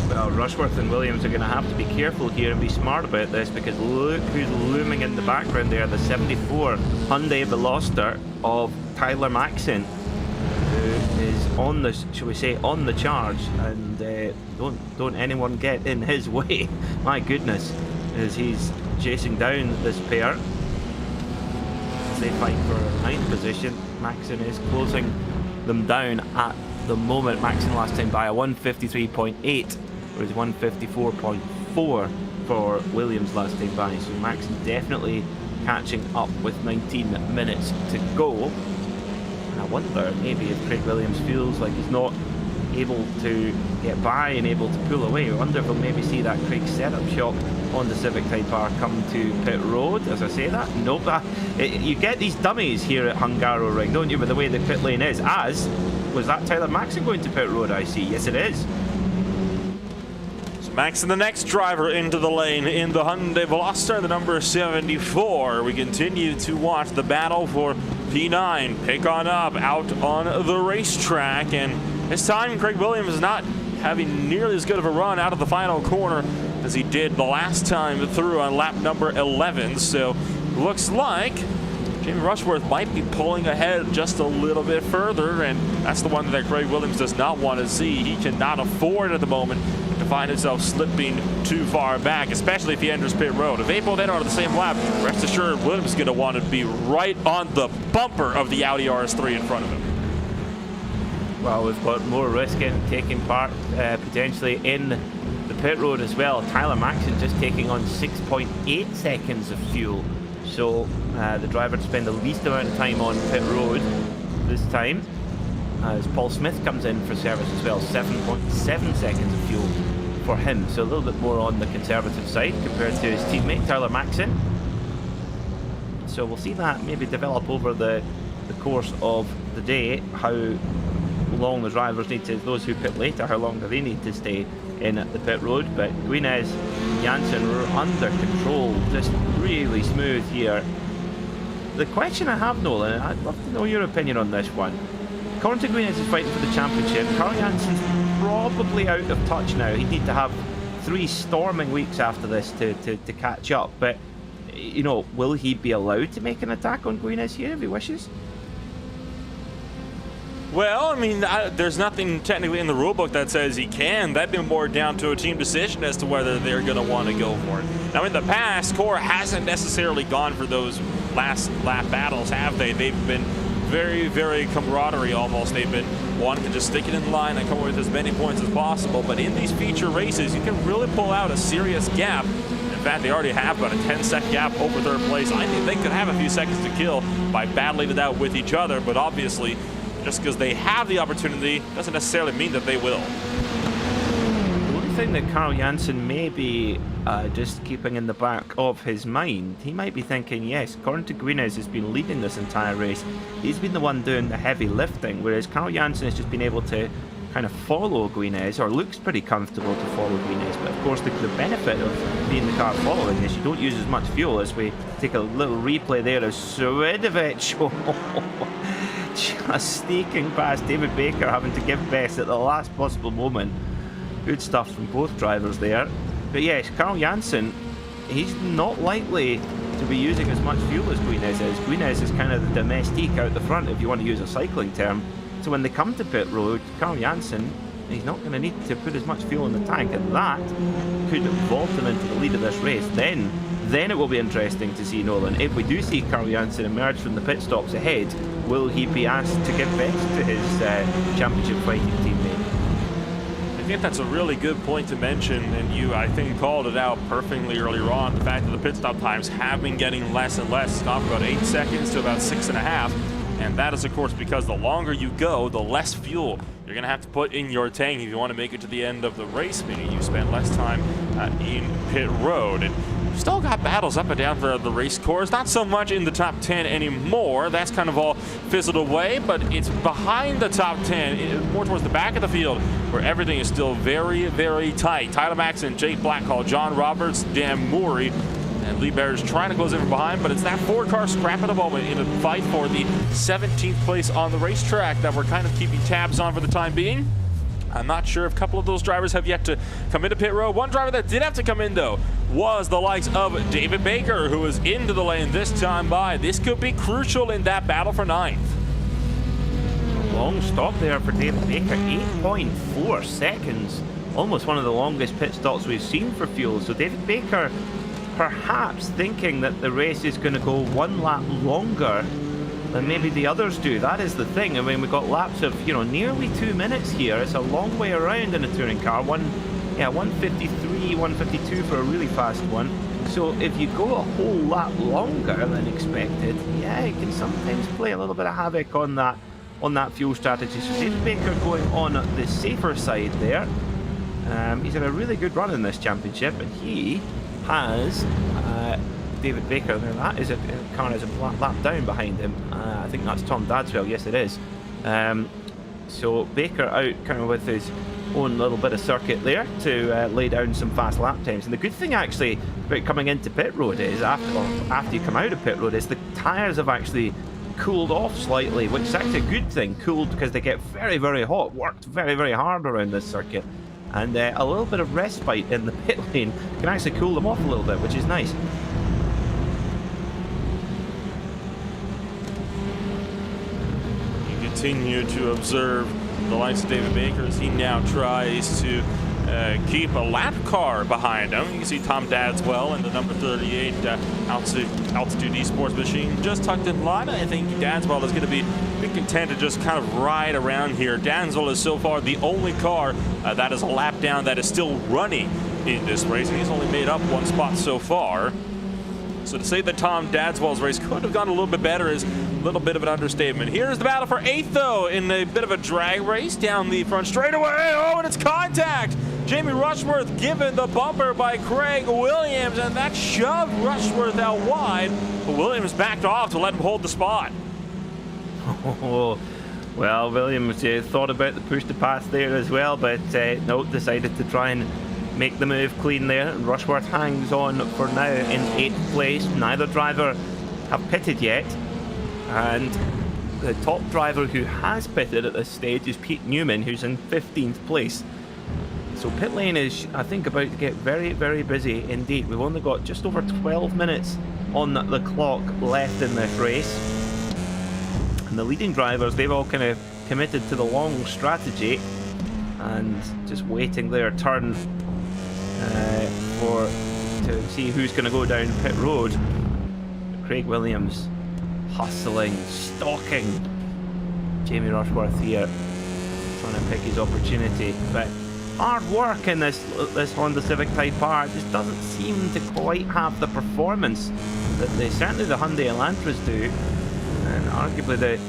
Well, Rushworth and Williams are going to have to be careful here and be smart about this, because look who's looming in the background there, the 74 Hyundai Veloster of Tyler Maxson, who is on the, shall we say, on the charge, and don't anyone get in his way. My goodness, as he's chasing down this pair as they fight for ninth position. Maxson is closing them down at the moment. Maxson last time by a 1:53.8. whereas 154.4 for Williams last time by. So Max is definitely catching up with 19 minutes to go. And I wonder maybe if Craig Williams feels like he's not able to get by and able to pull away. I wonder if we'll maybe see that Craig setup shot on the Civic Type R come to pit road as I say that. Nope, you get these dummies here at Hungaroring, don't you, with the way the pit lane is. As was that Tyler Maxson going to pit road, I see. Yes, it is. So Maxson, the next driver into the lane in the Hyundai Veloster, the number 74. We continue to watch the battle for P9 pick on up out on the racetrack, and this time Craig Williams is not having nearly as good of a run out of the final corner as he did the last time through on lap number 11. So looks like Jamie Rushworth might be pulling ahead just a little bit further, and that's the one that Craig Williams does not want to see. He cannot afford at the moment to find himself slipping too far back, especially if he enters pit road. If they both enter on the same lap, rest assured Williams is going to want to be right on the bumper of the Audi RS3 in front of him. Well, we've got more risk in taking part potentially in the pit road as well. Tyler Maxson just taking on 6.8 seconds of fuel. So the driver to spend the least amount of time on pit road this time. As Paul Smith comes in for service as well, 7.7 seconds of fuel for him. So a little bit more on the conservative side compared to his teammate Tyler Maxson. So we'll see that maybe develop over the course of the day, how long the drivers need to, those who pit later, how long do they need to stay in the pit road. But Guinness, Janssen are under control, just really smooth here. The question I have, Nolan, I'd love to know your opinion on this one. According to Guinness is fighting for the championship. Carl Janssen's probably out of touch now. He'd need to have 3 storming weeks after this to catch up. But, you know, will he be allowed to make an attack on Guinness here if he wishes? Well, I mean, there's nothing technically in the rulebook that says he can. That'd be more down to a team decision as to whether they're going to want to go for it. Now, in the past, Cora hasn't necessarily gone for those last lap battles, have they? They've been very, very camaraderie almost. They've been wanting to just stick it in line and come away with as many points as possible. But in these feature races, you can really pull out a serious gap. In fact, they already have about a 10-second gap over third place. I think they could have a few seconds to kill by battling it out with each other, but obviously, just because they have the opportunity doesn't necessarily mean that they will. The only thing that Carl Janssen may be just keeping in the back of his mind, he might be thinking, yes, according to Guinness has been leading this entire race. He's been the one doing the heavy lifting, whereas Carl Janssen has just been able to kind of follow Guinness, or looks pretty comfortable to follow Guinness. But of course, the benefit of being the car following is you don't use as much fuel. As we take a little replay there of Swidovic. Just sneaking past David Baker, having to give best at the last possible moment. Good stuff from both drivers there. But yes, Carl Janssen, he's not likely to be using as much fuel as Guinness is. Guinness is kind of the domestique out the front, if you want to use a cycling term. So when they come to pit road, Carl Janssen, he's not going to need to put as much fuel in the tank, and that could vault him into the lead of this race. Then it will be interesting to see, Nolan, if we do see Carl Janssen emerge from the pit stops ahead, will he be asked to give best to his championship fighting teammate? I think that's a really good point to mention, and you, I think, called it out perfectly earlier on. The fact that the pit stop times have been getting less and less. It's gone from about 8 seconds to about 6.5. And that is, of course, because the longer you go, the less fuel you're going to have to put in your tank if you want to make it to the end of the race, meaning you spend less time in pit road. And you've still got battles up and down the race course. Not so much in the top 10 anymore. That's kind of all fizzled away, but it's behind the top 10, more towards the back of the field, where everything is still very, very tight. Tyler Maxson, Jake Blackhall, John Roberts, Dan Murray, and Lee Bear's trying to close in from behind, but it's that four-car scrap at the moment in a fight for the 17th place on the racetrack that we're kind of keeping tabs on for the time being. I'm not sure if a couple of those drivers have yet to come into pit road. One driver that did have to come in, though, was the likes of David Baker, who was into the lane this time by. This could be crucial in that battle for 9th. Long stop there for David Baker, 8.4 seconds. Almost one of the longest pit stops we've seen for fuel. So David Baker perhaps thinking that the race is going to go 1 lap longer than maybe the others do. That is the thing. I mean, we've got laps of, you know, nearly 2 minutes here. It's a long way around in a touring car. 1 Yeah, 153, 152 for a really fast one. So if you go a whole lot longer than expected, yeah, it can sometimes play a little bit of havoc on that fuel strategy. So David Baker going on the safer side there. He's in a really good run in this championship, and he has David Baker there. That is a car is a lap down behind him. I think that's Tom Dadswell. Yes, it is. So Baker out kind of with his own little bit of circuit there to lay down some fast lap times. And the good thing actually about coming into pit road is after you come out of pit road is the tyres have actually cooled off slightly, which is actually a good thing. Cooled because they get very, very hot. Worked very, very hard around this circuit. And a little bit of respite in the pit lane can actually cool them off a little bit, which is nice. You continue to observe the likes of David Baker as he now tries to keep a lap car behind him. You can see Tom Dadswell in the number 38 Altitude Esports machine just tucked in line. I think Dadswell is going to be content to just kind of ride around here. Dadswell is so far the only car that is a lap down that is still running in this race, and he's only made up one spot so far. So to say that Tom Dadswell's race could have gone a little bit better is a little bit of an understatement. Here's the battle for 8th, though, in a bit of a drag race down the front straightaway. Oh, and it's contact. Jamie Rushworth given the bumper by Craig Williams, and that shoved Rushworth out wide. But Williams backed off to let him hold the spot. Oh, well, Williams thought about the push to pass there as well, but no, decided to try and make the move clean there. And Rushworth hangs on for now in 8th place. Neither driver have pitted yet, and the top driver who has pitted at this stage is Pete Newman, who's in 15th place. So pit lane is, I think, about to get very, very busy indeed. We've only got just over 12 minutes on the clock left in this race. And the leading drivers, they've all kind of committed to the long strategy and just waiting their turn to see who's going to go down pit road. Craig Williams hustling, stalking Jamie Rushworth here, trying to pick his opportunity. But hard work in this Honda Civic Type R just doesn't seem to quite have the performance that certainly the Hyundai Elantras do, and arguably the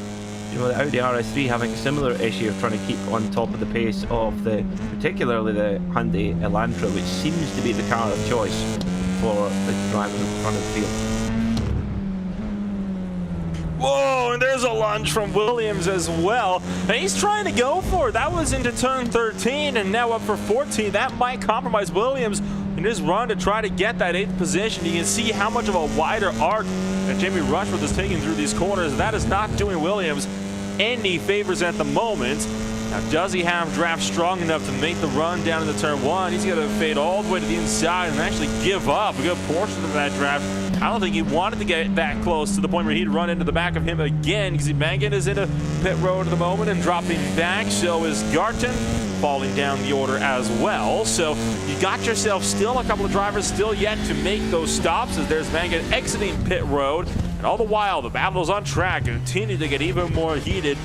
Audi RS3 having a similar issue of trying to keep on top of the pace of particularly the Hyundai Elantra, which seems to be the car of choice for the driver in front of the field. Whoa, and there's a lunge from Williams as well. And he's trying to go for it. That was into turn 13 and now up for 14. That might compromise Williams in his run to try to get that 8th position. You can see how much of a wider arc that Jamie Rushworth is taking through these corners. That is not doing Williams any favors at the moment. Now, does he have draft strong enough to make the run down into turn 1? He's going to fade all the way to the inside and actually give up a good portion of that draft. I don't think he wanted to get that close to the point where he'd run into the back of him again. You see Mangan is into pit road at the moment and dropping back. So is Garton, falling down the order as well. So you got yourself still a couple of drivers still yet to make those stops, as there's Mangan exiting pit road. And all the while, the battles on track continue to get even more heated.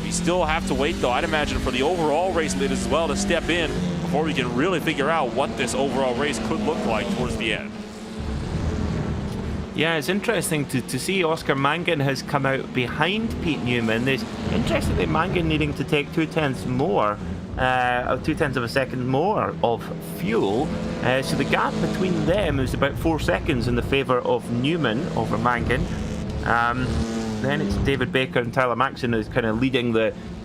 We still have to wait, though, I'd imagine, for the overall race leaders as well to step in before we can really figure out what this overall race could look like towards the end. Yeah, it's interesting to see Oscar Mangan has come out behind Pete Newman. It's interesting that Mangan needing to take 0.2 more, 0.2 of a second more of fuel. So the gap between them is about 4 seconds in the favour of Newman over Mangan. Then it's David Baker and Tyler Maxson is kind of leading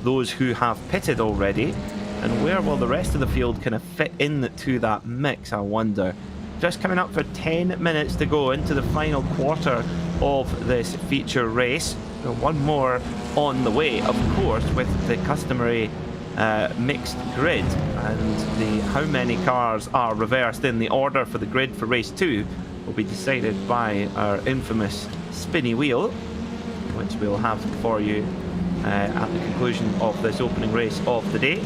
those who have pitted already. And where will the rest of the field kind of fit into that mix, I wonder? Just coming up for 10 minutes to go into the final quarter of this feature race. One more on the way, of course, with the customary mixed grid, and how many cars are reversed in the order for the grid for race 2 will be decided by our infamous spinny wheel, which we'll have for you at the conclusion of this opening race of the day.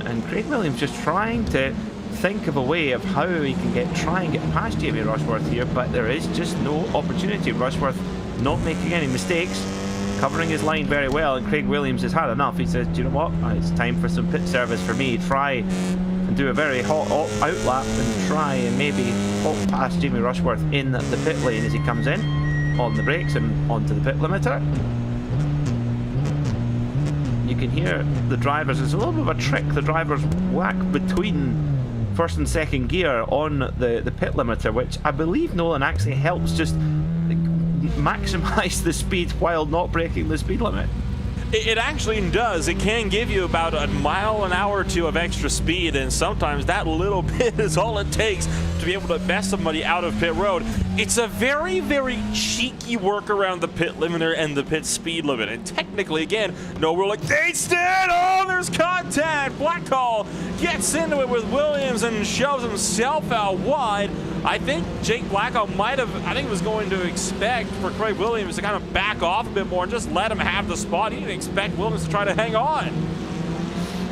And Craig Williams just trying to think of a way of how he can try and get past Jamie Rushworth here, but there is just no opportunity. Rushworth not making any mistakes, covering his line very well, and Craig Williams has had enough. He says, do you know what, it's time for some pit service for me. Try and do a very hot outlap and try and maybe hop past Jamie Rushworth in the pit lane as he comes in on the brakes and onto the pit limiter. You can hear the drivers, it's a little bit of a trick, the drivers whack between first and second gear on the pit limiter, which I believe, Nolan, actually helps just maximize the speed while not breaking the speed limit. It actually does. It can give you about a mile an hour or two of extra speed, and sometimes that little bit is all it takes to be able to best somebody out of pit road. It's a very, very cheeky work around the pit limiter and the pit speed limit. And technically, again, no, we're like, they stand! Oh, there's contact! Blackhall gets into it with Williams and shoves himself out wide. I think Jake Blackhall might have, I think, was going to expect for Craig Williams to kind of back off a bit more and just let him have the spot. He didn't expect Williams to try to hang on.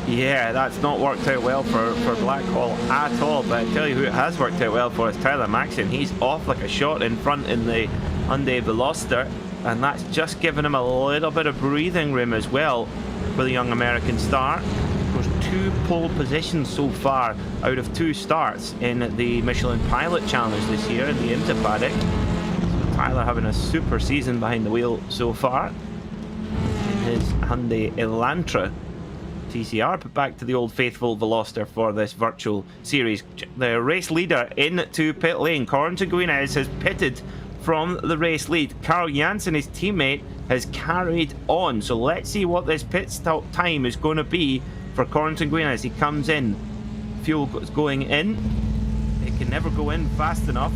Yeah, that's not worked out well for Blackhall at all, but I tell you who it has worked out well for is Tyler Maxson. He's off like a shot in front in the Hyundai Veloster, and that's just given him a little bit of breathing room as well for the young American star. There's 2 pole positions so far out of 2 starts in the Michelin Pilot Challenge this year in the IMSA paddock. So Tyler having a super season behind the wheel so far in his Hyundai Elantra TCR. But back to the old faithful Veloster for this virtual series. The race leader into pit lane, Corentin Guinez, has pitted from the race lead. Carl Janssen, his teammate, has carried on. So let's see what this pit stop time is going to be for Corentin Guinez. He comes in, fuel is going in, it can never go in fast enough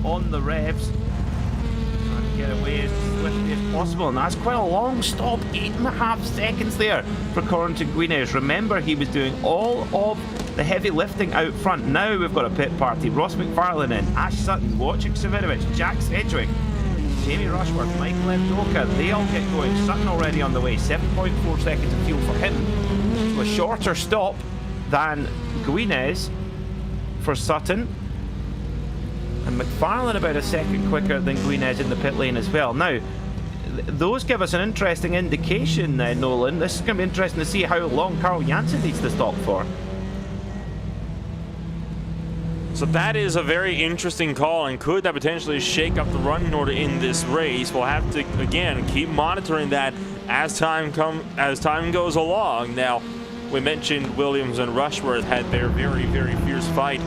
on the revs, trying to get away as swiftly as possible, and that's quite a long stop, 8.5 seconds there for Corentin Guinez. Remember, he was doing all of the heavy lifting out front. Now we've got a pit party. Ross McFarlane in, Ash Sutton, Wojciech Savinovich, Jack Sedgwick, Jamie Rushworth, Michael Evdoka, they all get going. Sutton already on the way, 7.4 seconds of fuel for him. So a shorter stop than Guinez for Sutton. And McFarlane about a second quicker than Guinez in the pit lane as well. Now, those give us an interesting indication, Nolan. This is going to be interesting to see how long Carl Janssen needs to stop for. So that is a very interesting call, and could that potentially shake up the running order in this race? We'll have to, again, keep monitoring that as time goes along. Now, we mentioned Williams and Rushworth had their very, very fierce fight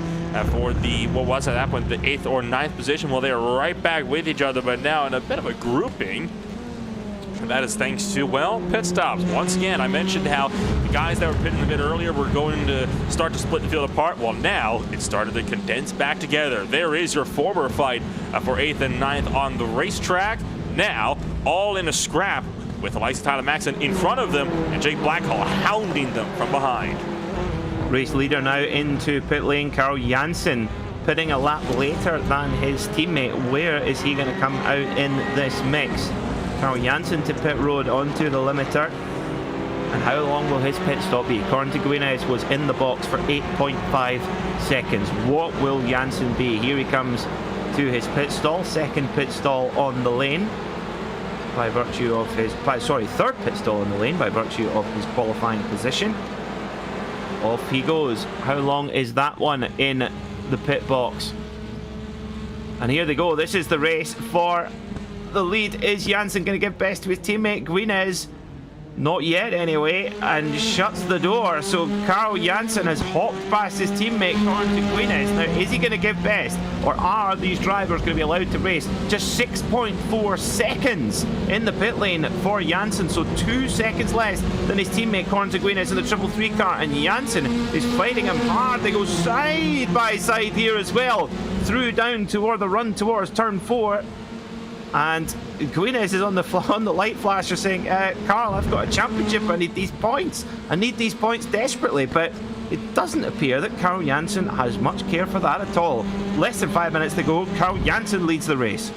for the, what was at that point, the 8th or 9th position. Well, they're right back with each other, but now in a bit of a grouping. And that is thanks to, well, pit stops. Once again, I mentioned how the guys that were pitting a bit earlier were going to start to split the field apart. Well, now it started to condense back together. There is your former fight for 8th and 9th on the racetrack. Now, all in a scrap with the likes of Tyler Maxson in front of them and Jake Blackhall hounding them from behind. Race leader now into pit lane, Carl Janssen, pitting a lap later than his teammate. Where is he going to come out in this mix? Carl Janssen to pit road onto the limiter. And how long will his pit stop be? Corentin Guinez was in the box for 8.5 seconds. What will Janssen be? Here he comes to his pit stall, second pit stall on the lane by virtue of his, third pit stall on the lane by virtue of his qualifying position. Off he goes. How long is that one in the pit box? And here they go. This is the race for the lead. Is Janssen going to give best to his teammate Guinez? Not yet anyway, and shuts the door. So Carl Janssen has hopped past his teammate Corentin Guinez. Now, is he going to give best, or are these drivers going to be allowed to race? Just 6.4 seconds in the pit lane for Janssen, so 2 seconds less than his teammate Corentin Guinez in the 333 car, and Janssen is fighting him hard. They go side by side here as well, through down toward the run towards turn 4. And Guinez is on the light flasher saying, Carl, I've got a championship, I need these points. I need these points desperately, but it doesn't appear that Carl Janssen has much care for that at all. Less than 5 minutes to go, Carl Janssen leads the race.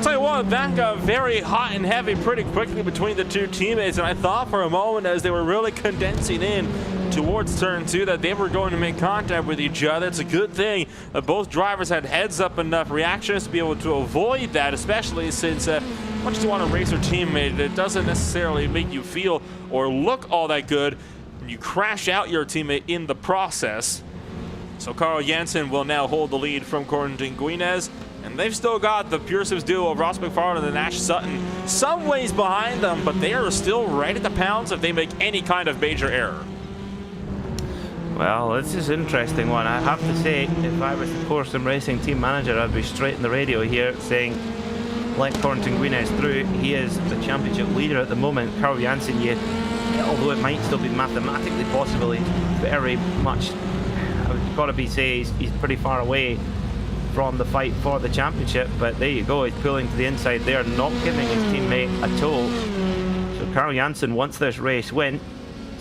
Tell you what, that got very hot and heavy pretty quickly between the two teammates, and I thought for a moment as they were really condensing in towards turn 2 that they were going to make contact with each other. It's a good thing that both drivers had heads up enough reactions to be able to avoid that, especially since much as you want to race your teammate, it doesn't necessarily make you feel or look all that good when you crash out your teammate in the process. So Carl Jensen will now hold the lead from Corentin Guinez, and they've still got the Pure Sims duo of Ross McFarland and Ash Sutton some ways behind them, but they are still right at the pounds if they make any kind of major error. Well, this is an interesting one. I have to say, if I was the Core Sim Racing team manager, I'd be straight in the radio here saying, let Corentin Guinez through. He is the championship leader at the moment. Carl Janssen, although it might still be mathematically possibly very much, I've got to be say he's pretty far away from the fight for the championship, but there you go, he's pulling to the inside there, not giving his teammate a toll. So Carl Janssen wants this race win,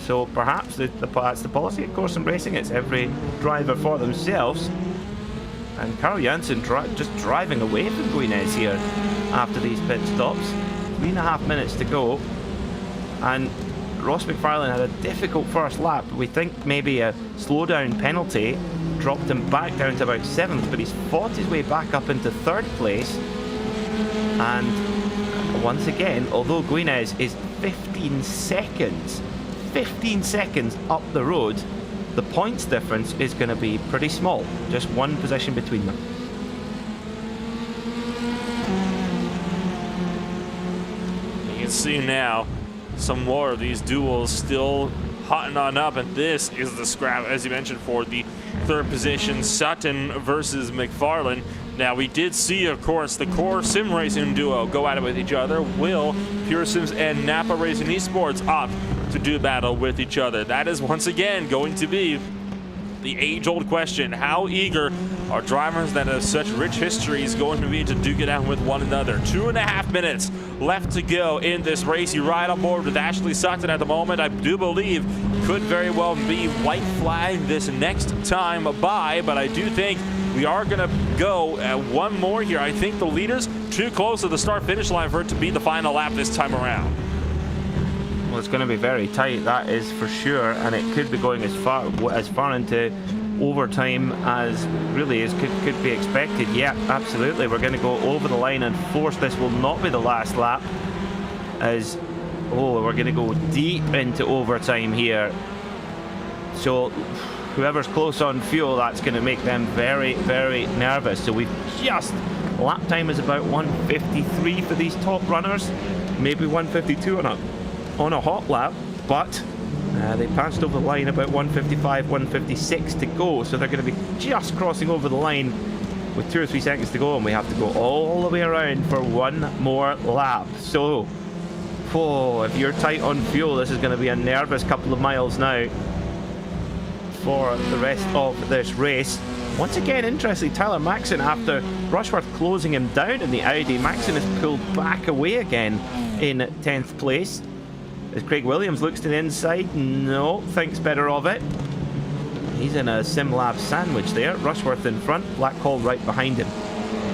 so perhaps that's the policy at Core Sim Racing. It's every driver for themselves, and Carl Janssen just driving away from Guinez here after these pit stops. 3.5 minutes to go, and Ross McFarlane had a difficult first lap. We think maybe a slowdown penalty dropped him back down to about 7th, but he's fought his way back up into 3rd place. And once again, although Guinez is 15 seconds up the road, the points difference is going to be pretty small, just 1 position between them. You can see now some more of these duels still hotting on up, and this is the scrap, as you mentioned, for the 3rd position, Sutton versus McFarlane. Now, we did see, of course, the Core Sim Racing duo go at it with each other. Will Pure Sims and Napa Racing Esports opt to do battle with each other? That is once again going to be the age-old question. How eager are drivers that have such rich histories going to be to duke it out with one another? 2.5 minutes left to go in this race. You ride on board with Ashley Sutton at the moment. I do believe could very well be white flag this next time by, but I do think we are going to go at one more here. I think the leader's too close to the start-finish line for it to be the final lap this time around. Well, it's going to be very tight, that is for sure, and it could be going as far into overtime as really as could be expected. Yeah, absolutely. We're going to go over the line and force this will not be the last lap, as we're going to go deep into overtime here. So whoever's close on fuel, that's going to make them very, very nervous. So we've just, lap time is about 1:53 for these top runners, maybe 1:52 on a hot lap, but they passed over the line about 1:55, 1:56 to go, so they're going to be just crossing over the line with 2 or 3 seconds to go, and we have to go all the way around for one more lap. So, if you're tight on fuel, this is going to be a nervous couple of miles now for the rest of this race. Once again, interestingly, Tyler Maxson, after Rushworth closing him down in the Audi, Maxson has pulled back away again in 10th place. As Craig Williams looks to the inside, thinks better of it. He's in a SimLab sandwich there. Rushworth in front, Blackhall right behind him.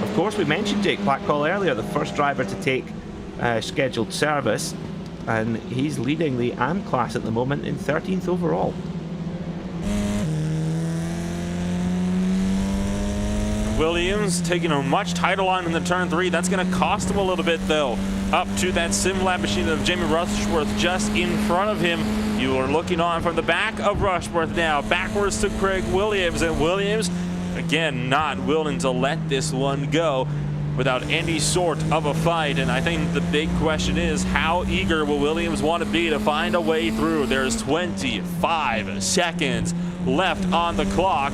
Of course, we mentioned Jake Blackhall earlier, the first driver to take scheduled service, and he's leading the AM class at the moment in 13th overall. Williams taking a much tighter line in the turn 3. That's going to cost him a little bit, though. Up to that SimLab machine of Jamie Rushworth just in front of him. You are looking on from the back of Rushworth now, backwards to Craig Williams, and Williams, again, not willing to let this one go without any sort of a fight. And I think the big question is, how eager will Williams want to be to find a way through? There's 25 seconds left on the clock.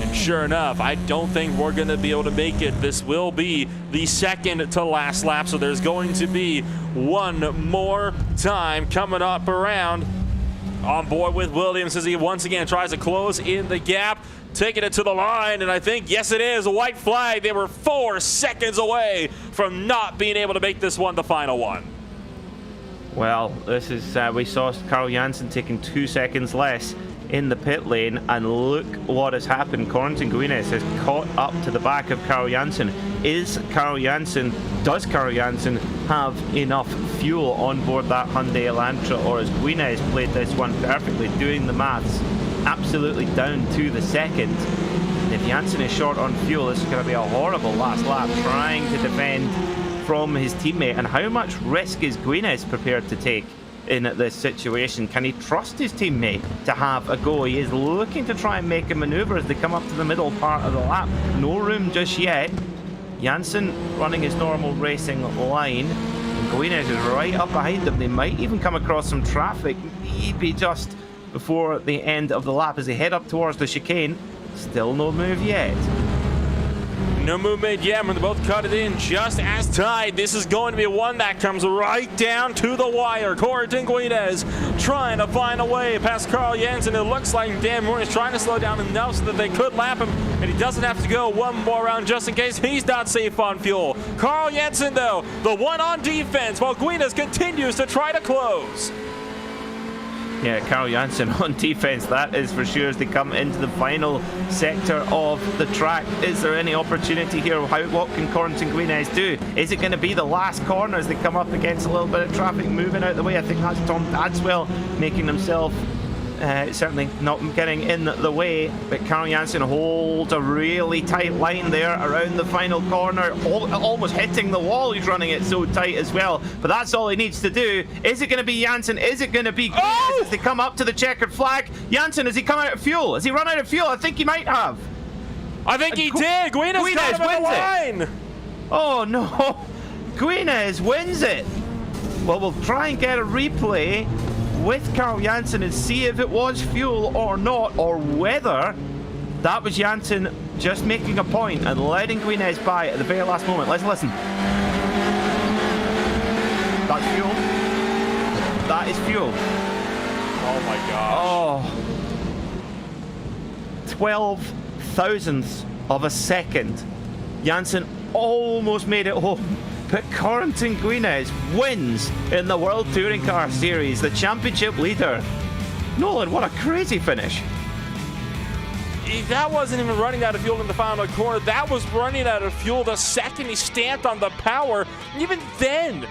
And sure enough, I don't think we're going to be able to make it. This will be the second to last lap, so there's going to be one more time coming up around. On board with Williams as he once again tries to close in the gap, taking it to the line, and I think, yes it is, a white flag. They were 4 seconds away from not being able to make this one the final one. Well, this is, we saw Carl Janssen taking 2 seconds less in the pit lane, and look what has happened. Corentin Guines has caught up to the back of Carl Janssen. Does Carl Janssen have enough fuel on board that Hyundai Elantra, or has Guines played this one perfectly, doing the maths absolutely down to the second? If Janssen is short on fuel, this is going to be a horrible last lap, trying to defend from his teammate. And how much risk is Guines prepared to take in this situation? Can he trust his teammate to have a go? He is looking to try and make a maneuver as they come up to the middle part of the lap. No room just yet. Janssen running his normal racing line, and Guines is right up behind them. They might even come across some traffic, maybe just before the end of the lap as they head up towards the chicane. Still no move yet. No move made yet, when they both cut it in just as tied. This is going to be one that comes right down to the wire. Corentin Guines trying to find a way past Carl Janssen. It looks like Dan Moore is trying to slow down enough so that they could lap him, and he doesn't have to go one more round just in case he's not safe on fuel. Carl Janssen, though, the one on defense, while Guines continues to try to close. Yeah, Carl Janssen on defense, that is for sure, as they come into the final sector of the track. Is there any opportunity here? What can Corentin Guines do? Is it going to be the last corner as they come up against a little bit of traffic moving out the way? I think that's Tom Dadswell making himself certainly not getting in the way, but Carl Janssen holds a really tight line there around the final corner, almost hitting the wall. He's running it so tight as well, but that's all he needs to do. Is it going to be Janssen? Is it going to be Guines as they come up to the checkered flag? Janssen, has he come out of fuel? Has he run out of fuel? I think he might have. I think he did. Guines got him on the line. Oh no, Guines wins it. Well, we'll try and get a replay with Carl Janssen and see if it was fuel or not, or whether that was Janssen just making a point and letting Guines by at the very last moment. Let's listen. That's fuel. That is fuel. Oh my gosh. Oh. 12 thousandths of a second. Janssen almost made it home. But Corentin Guines wins in the World Touring Car Series, the championship leader. Nolan, what a crazy finish. That wasn't even running out of fuel in the final corner. That was running out of fuel the second he stamped on the power. Even then,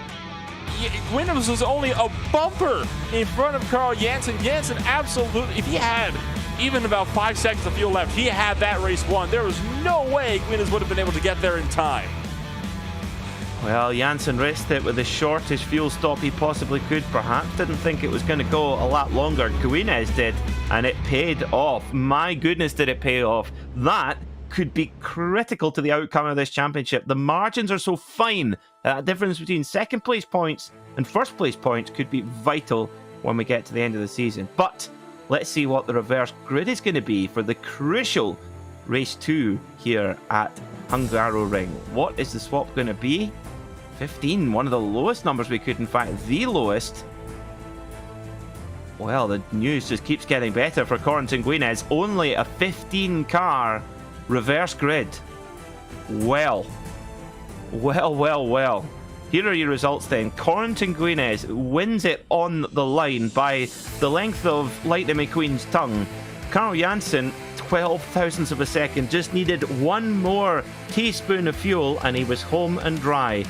Guines was only a bumper in front of Carl Janssen. Janssen absolutely, if he had even about 5 seconds of fuel left, he had that race won. There was no way Guines would have been able to get there in time. Well, Janssen raced it with the shortest fuel stop he possibly could. Perhaps didn't think it was going to go a lot longer. Guines did, and it paid off. My goodness, did it pay off. That could be critical to the outcome of this championship. The margins are so fine that a difference between second place points and first place points could be vital when we get to the end of the season. But let's see what the reverse grid is going to be for the crucial race 2 here at Hungaroring. What is the swap going to be? 15, one of the lowest numbers we could, in fact, the lowest. Well, the news just keeps getting better for Corentin Guines. Only a 15-car reverse grid. Well. Here are your results then. Corentin Guines wins it on the line by the length of Lightning McQueen's tongue. Carl Janssen, 12 thousandths of a second, just needed one more teaspoon of fuel and he was home and dry.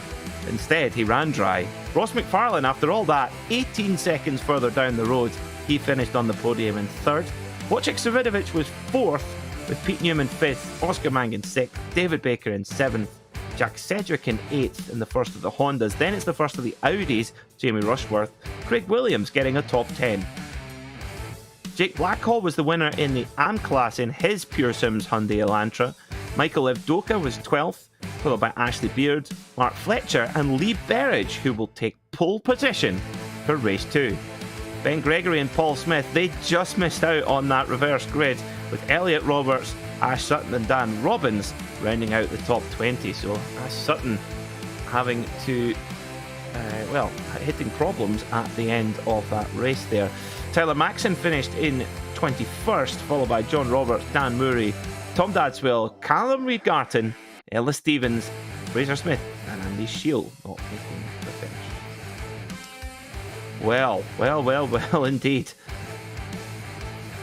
Instead, he ran dry. Ross McFarlane, after all that, 18 seconds further down the road, he finished on the podium in third. Wojciech Savidovic was fourth, with Pete Newman fifth, Oscar Mangan sixth, David Baker in seventh, Jack Sedgwick in eighth in the first of the Hondas. Then it's the first of the Audis, Jamie Rushworth, Craig Williams getting a top 10. Jake Blackhall was the winner in the AM class in his Pure Sims Hyundai Elantra. Michael Evdoka was 12th, followed by Ashley Beard, Mark Fletcher and Lee Berridge, who will take pole position for race 2. Ben Gregory and Paul Smith, they just missed out on that reverse grid, with Elliot Roberts, Ash Sutton and Dan Robbins rounding out the top 20. So Ash Sutton having to, hitting problems at the end of that race there. Tyler Maxson finished in 21st, followed by John Roberts, Dan Murray, Tom Dadswell, Callum Reed-Garton, Ella Stevens, Fraser Smith and Andy Shield not making the finish. Well, indeed.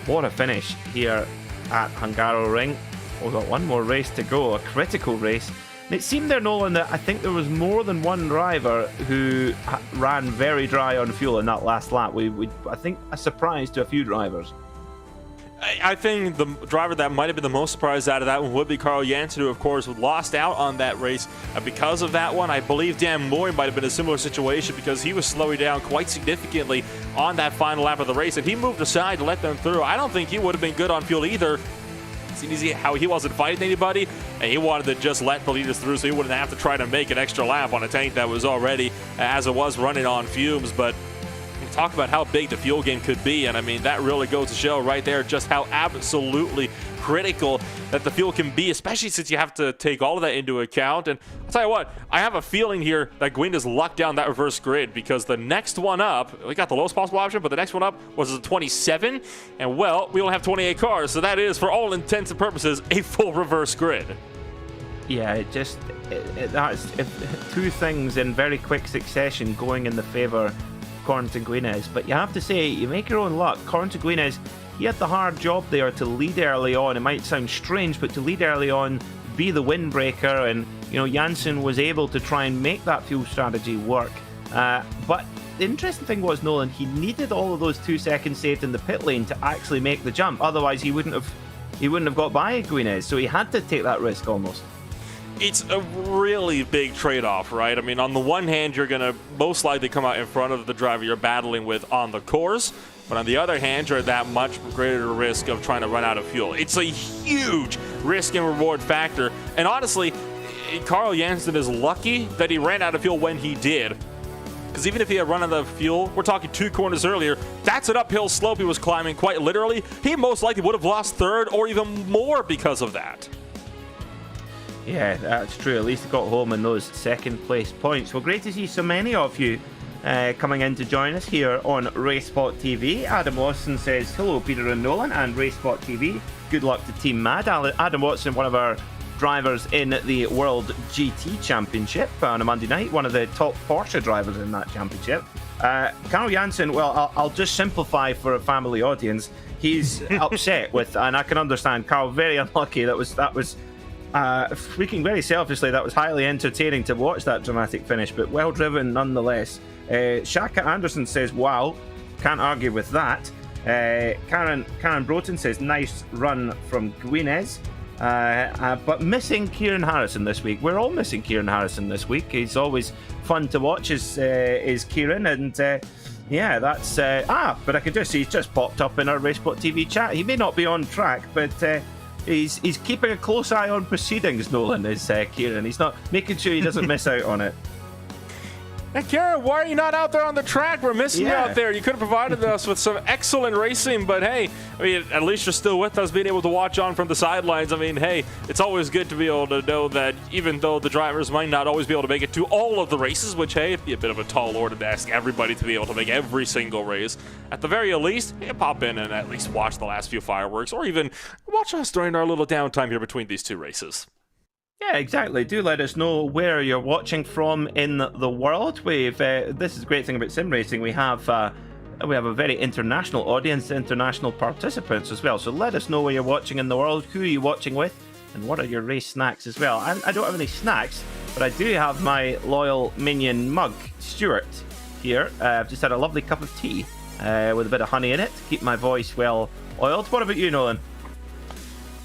What a finish here at Hungaroring. We've got one more race to go, a critical race. And it seemed there, Nolan, that I think there was more than one driver who ran very dry on fuel in that last lap. I think a surprise to a few drivers. I think the driver that might have been the most surprised out of that one would be Carl Jansen, who, of course, lost out on that race because of that one. I believe Dan Moy might have been a similar situation because he was slowing down quite significantly on that final lap of the race, and he moved aside to let them through. I don't think he would have been good on fuel either. See how he wasn't fighting anybody, and he wanted to just let the leaders through so he wouldn't have to try to make an extra lap on a tank that was already, as it was, running on fumes. But talk about how big the fuel game could be, and I mean, that really goes to show right there just how absolutely critical that the fuel can be, especially since you have to take all of that into account. And I'll tell you what, I have a feeling here that Gwyn has locked down that reverse grid, because the next one up, we got the lowest possible option, but the next one up was a 27, and well, we only have 28 cars, so that is, for all intents and purposes, a full reverse grid. Yeah, that's two things in very quick succession going in the favour Corentin Guinez. But you have to say, you make your own luck. Corentin Guinez, he had the hard job there to lead early on. It might sound strange, but to lead early on, be the windbreaker, and Jansen was able to try and make that fuel strategy work. But the interesting thing was, Nolan, he needed all of those 2 seconds saved in the pit lane to actually make the jump. Otherwise, he wouldn't have got by Guinez. So he had to take that risk almost. It's a really big trade-off, right? I mean, on the one hand, you're going to most likely come out in front of the driver you're battling with on the course, but on the other hand, you're at that much greater risk of trying to run out of fuel. It's a huge risk and reward factor, and honestly, Carl Jansen is lucky that he ran out of fuel when he did, because even if he had run out of fuel, we're talking 2 corners earlier, that's an uphill slope he was climbing quite literally. He most likely would have lost third or even more because of that. Yeah, that's true. At least he got home in those second place points. Well, great to see so many of you coming in to join us here on RaceSpotTV. Adam Watson says, hello, Peter and Nolan and RaceSpotTV. Good luck to Team Mad. Adam Watson, one of our drivers in the World GT Championship on a Monday night, one of the top Porsche drivers in that championship. Carl Jansen, well, I'll just simplify for a family audience. He's upset with, and I can understand, Carl, very unlucky. That was speaking very selfishly, that was highly entertaining to watch that dramatic finish, but well driven nonetheless. Shaka Anderson says, wow, can't argue with that. Karen Broughton says, nice run from Guinez. But missing Kieran Harrison this week. We're all missing Kieran Harrison this week. He's always fun to watch, is Kieran, and yeah, that's but I can just see he's just popped up in our RaceSpotTV chat. He may not be on track, but he's keeping a close eye on proceedings, Nolan, is Kieran. He's not making sure he doesn't miss out on it. Hey, Kieran, why are you not out there on the track? We're missing you out there. You could have provided us with some excellent racing, but hey, I mean, at least you're still with us, being able to watch on from the sidelines. I mean, hey, it's always good to be able to know that even though the drivers might not always be able to make it to all of the races, which, hey, it'd be a bit of a tall order to ask everybody to be able to make every single race. At the very least, you pop in and at least watch the last few fireworks, or even watch us during our little downtime here between these two races. Yeah, exactly. Do let us know where you're watching from in the world. We've this is the great thing about sim racing. We have a very international audience, international participants as well. So let us know where you're watching in the world, who are you watching with, and what are your race snacks as well. I don't have any snacks, but I do have my loyal minion mug, Stuart, here. I've just had a lovely cup of tea with a bit of honey in it to keep my voice well oiled. What about you, Nolan?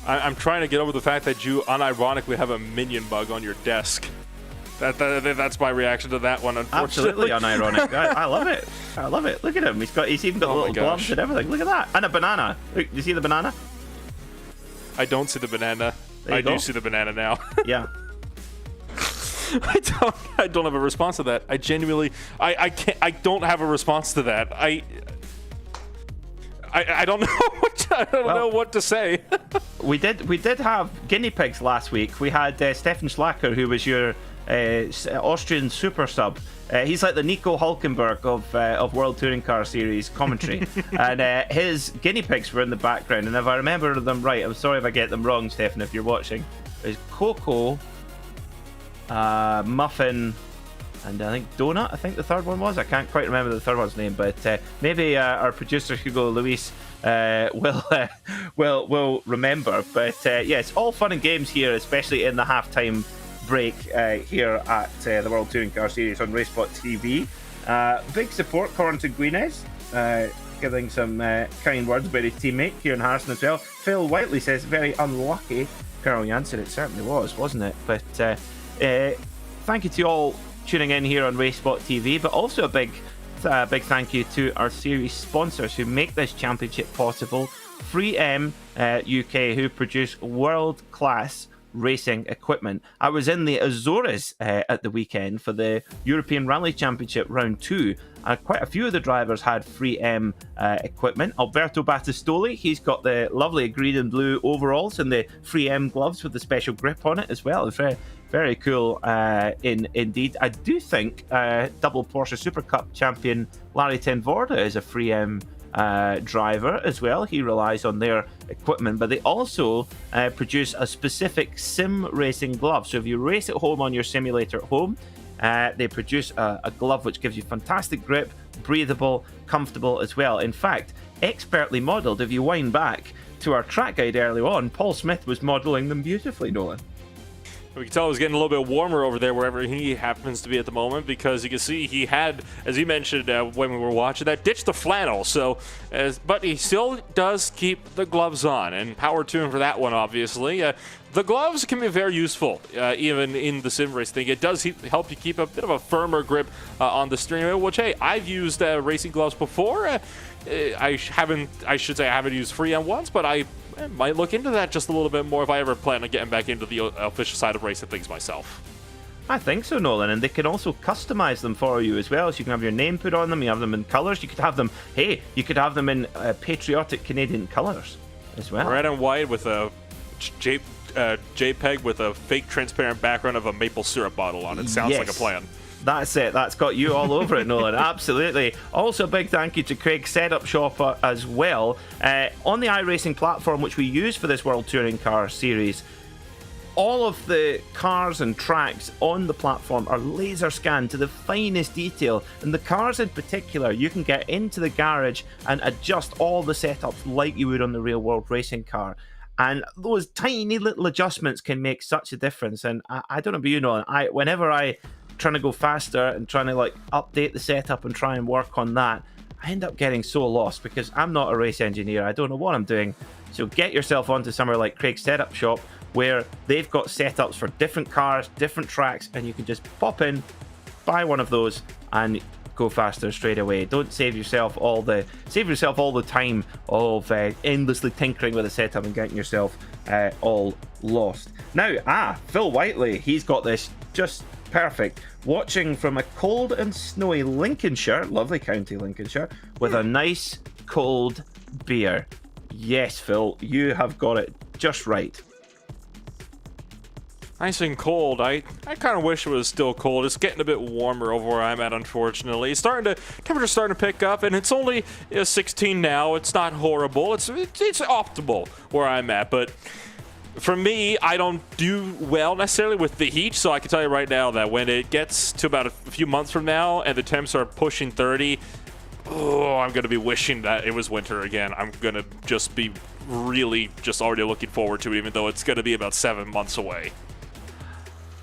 I'm trying to get over the fact that you unironically have a minion bug on your desk. That's my reaction to that one, unfortunately. Absolutely unironic. I love it. I love it. Look at him. He's even got little gloves and everything. Look at that. And a banana. Look, do you see the banana? I don't see the banana. I do see the banana now. Yeah. I don't have a response to that. I genuinely, I don't have a response to that. I don't know what to say. We did have guinea pigs last week. We had Stefan Schlacker, who was your Austrian super sub. He's like the Nico Hulkenberg of World Touring Car Series commentary. And his guinea pigs were in the background. And if I remember them right, I'm sorry if I get them wrong, Stefan, if you're watching. There's Coco, Muffin, and I think Donut, I think the third one was. I can't quite remember the third one's name, but maybe our producer Hugo Luis will remember. But yeah, it's all fun and games here, especially in the halftime break here at the World Touring Car Series on RaceSpotTV. Big support, Corentin Guinness, giving some kind words about his teammate Kieran Harrison as well. Phil Whiteley says, very unlucky Carl Jansen. It certainly was, wasn't it? But thank you to you all tuning in here on RaceSpotTV, but also a big thank you to our series sponsors who make this championship possible. 3M UK, who produce world-class racing equipment. I was in the Azores at the weekend for the European Rally Championship Round 2. Quite a few of the drivers had 3M equipment. Alberto Battistoli, he's got the lovely green and blue overalls and the 3M gloves with the special grip on it as well. It's very, very cool indeed. I do think double Porsche Super Cup champion Larry Tenvorda is a 3M driver as well. He relies on their equipment, but they also produce a specific sim racing glove. So if you race at home on your simulator at home, they produce a glove which gives you fantastic grip, breathable, comfortable as well. In fact, expertly modelled. If you wind back to our track guide early on, Paul Smith was modelling them beautifully, Nolan. We can tell it was getting a little bit warmer over there wherever he happens to be at the moment, because you can see he had, as you mentioned when we were watching that, ditched the flannel. So, but he still does keep the gloves on, and power to him for that one, obviously. The gloves can be very useful, even in the sim race thing. It does help you keep a bit of a firmer grip on the steering wheel, which, hey, I've used racing gloves before. I haven't used 3M once, but I might look into that just a little bit more if I ever plan on getting back into the official side of racing things myself. I think so, Nolan, and they can also customize them for you as well. So you can have your name put on them, you have them in colours, you could have them in patriotic Canadian colours as well. Red and white with a JPEG with a fake transparent background of a maple syrup bottle on it. Sounds like a plan. That's it. That's got you all over it, Nolan. Absolutely. Also, a big thank you to Craig's Setup Shop as well. On the iRacing platform, which we use for this World Touring Car Series, all of the cars and tracks on the platform are laser scanned to the finest detail. And the cars in particular, you can get into the garage and adjust all the setups like you would on the real world racing car. And those tiny little adjustments can make such a difference. And I don't know about you, Nolan, whenever I trying to go faster and trying to update the setup and try and work on that, I end up getting so lost because I'm not a race engineer. I don't know what I'm doing. So get yourself onto somewhere like Craig's Setup Shop, where they've got setups for different cars, different tracks, and you can just pop in, buy one of those, and go faster straight away. Don't save yourself all the time of endlessly tinkering with a setup and getting yourself all lost. Now, Phil Whiteley, he's got this just perfect. Watching from a cold and snowy Lincolnshire, lovely county Lincolnshire, with a nice cold beer. Yes, Phil, you have got it just right. Nice and cold. I kind of wish it was still cold. It's getting a bit warmer over where I'm at, unfortunately. Temperature's starting to pick up, and it's only 16 now. It's not horrible. It's optimal where I'm at, but for me, I don't do well necessarily with the heat, so I can tell you right now that when it gets to about a few months from now and the temps are pushing 30, I'm going to be wishing that it was winter again. I'm going to just be really just already looking forward to it, even though it's going to be about 7 months away.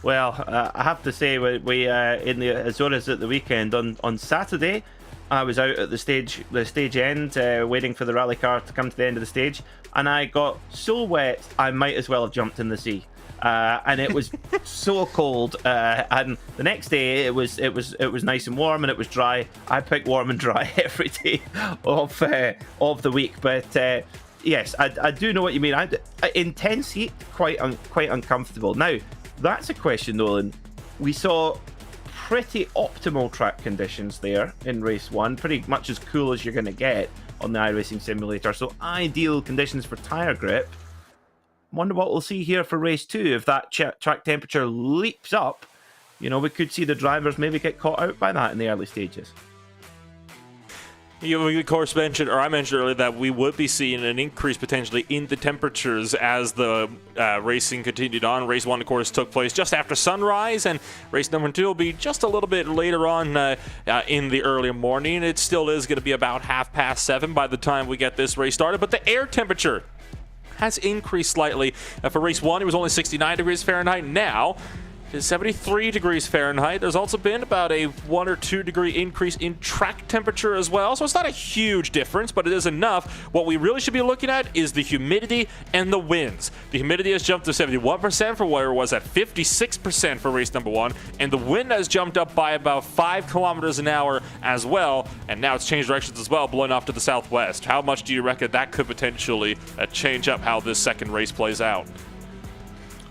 Well, I have to say, we in the Azores at the weekend, on Saturday, I was out at the stage end, waiting for the rally car to come to the end of the stage, and I got so wet I might as well have jumped in the sea. And it was so cold. And the next day it was nice and warm and it was dry. I picked warm and dry every day of the week. But yes, I do know what you mean. Intense heat, quite uncomfortable. Now, that's a question, Nolan. We saw pretty optimal track conditions there in race 1, pretty much as cool as you're going to get on the iRacing simulator, so ideal conditions for tyre grip. Wonder what we'll see here for race 2. If that track temperature leaps up, we could see the drivers maybe get caught out by that in the early stages. We of course mentioned, or I mentioned earlier, that we would be seeing an increase potentially in the temperatures as the racing continued on. Race 1, of course, took place just after sunrise, and race number 2 will be just a little bit later on in the early morning. It still is going to be about 7:30 by the time we get this race started, but the air temperature has increased slightly. For race 1, it was only 69 degrees Fahrenheit. Now is 73 degrees Fahrenheit. There's also been about a 1 or 2 degree increase in track temperature as well, so it's not a huge difference, but it is enough. What we really should be looking at is the humidity and the winds. The humidity has jumped to 71% from where it was at 56% for race number 1, and the wind has jumped up by about 5 kilometers an hour as well, and now it's changed directions as well, blowing off to the southwest. How much do you reckon that could potentially change up how this second race plays out?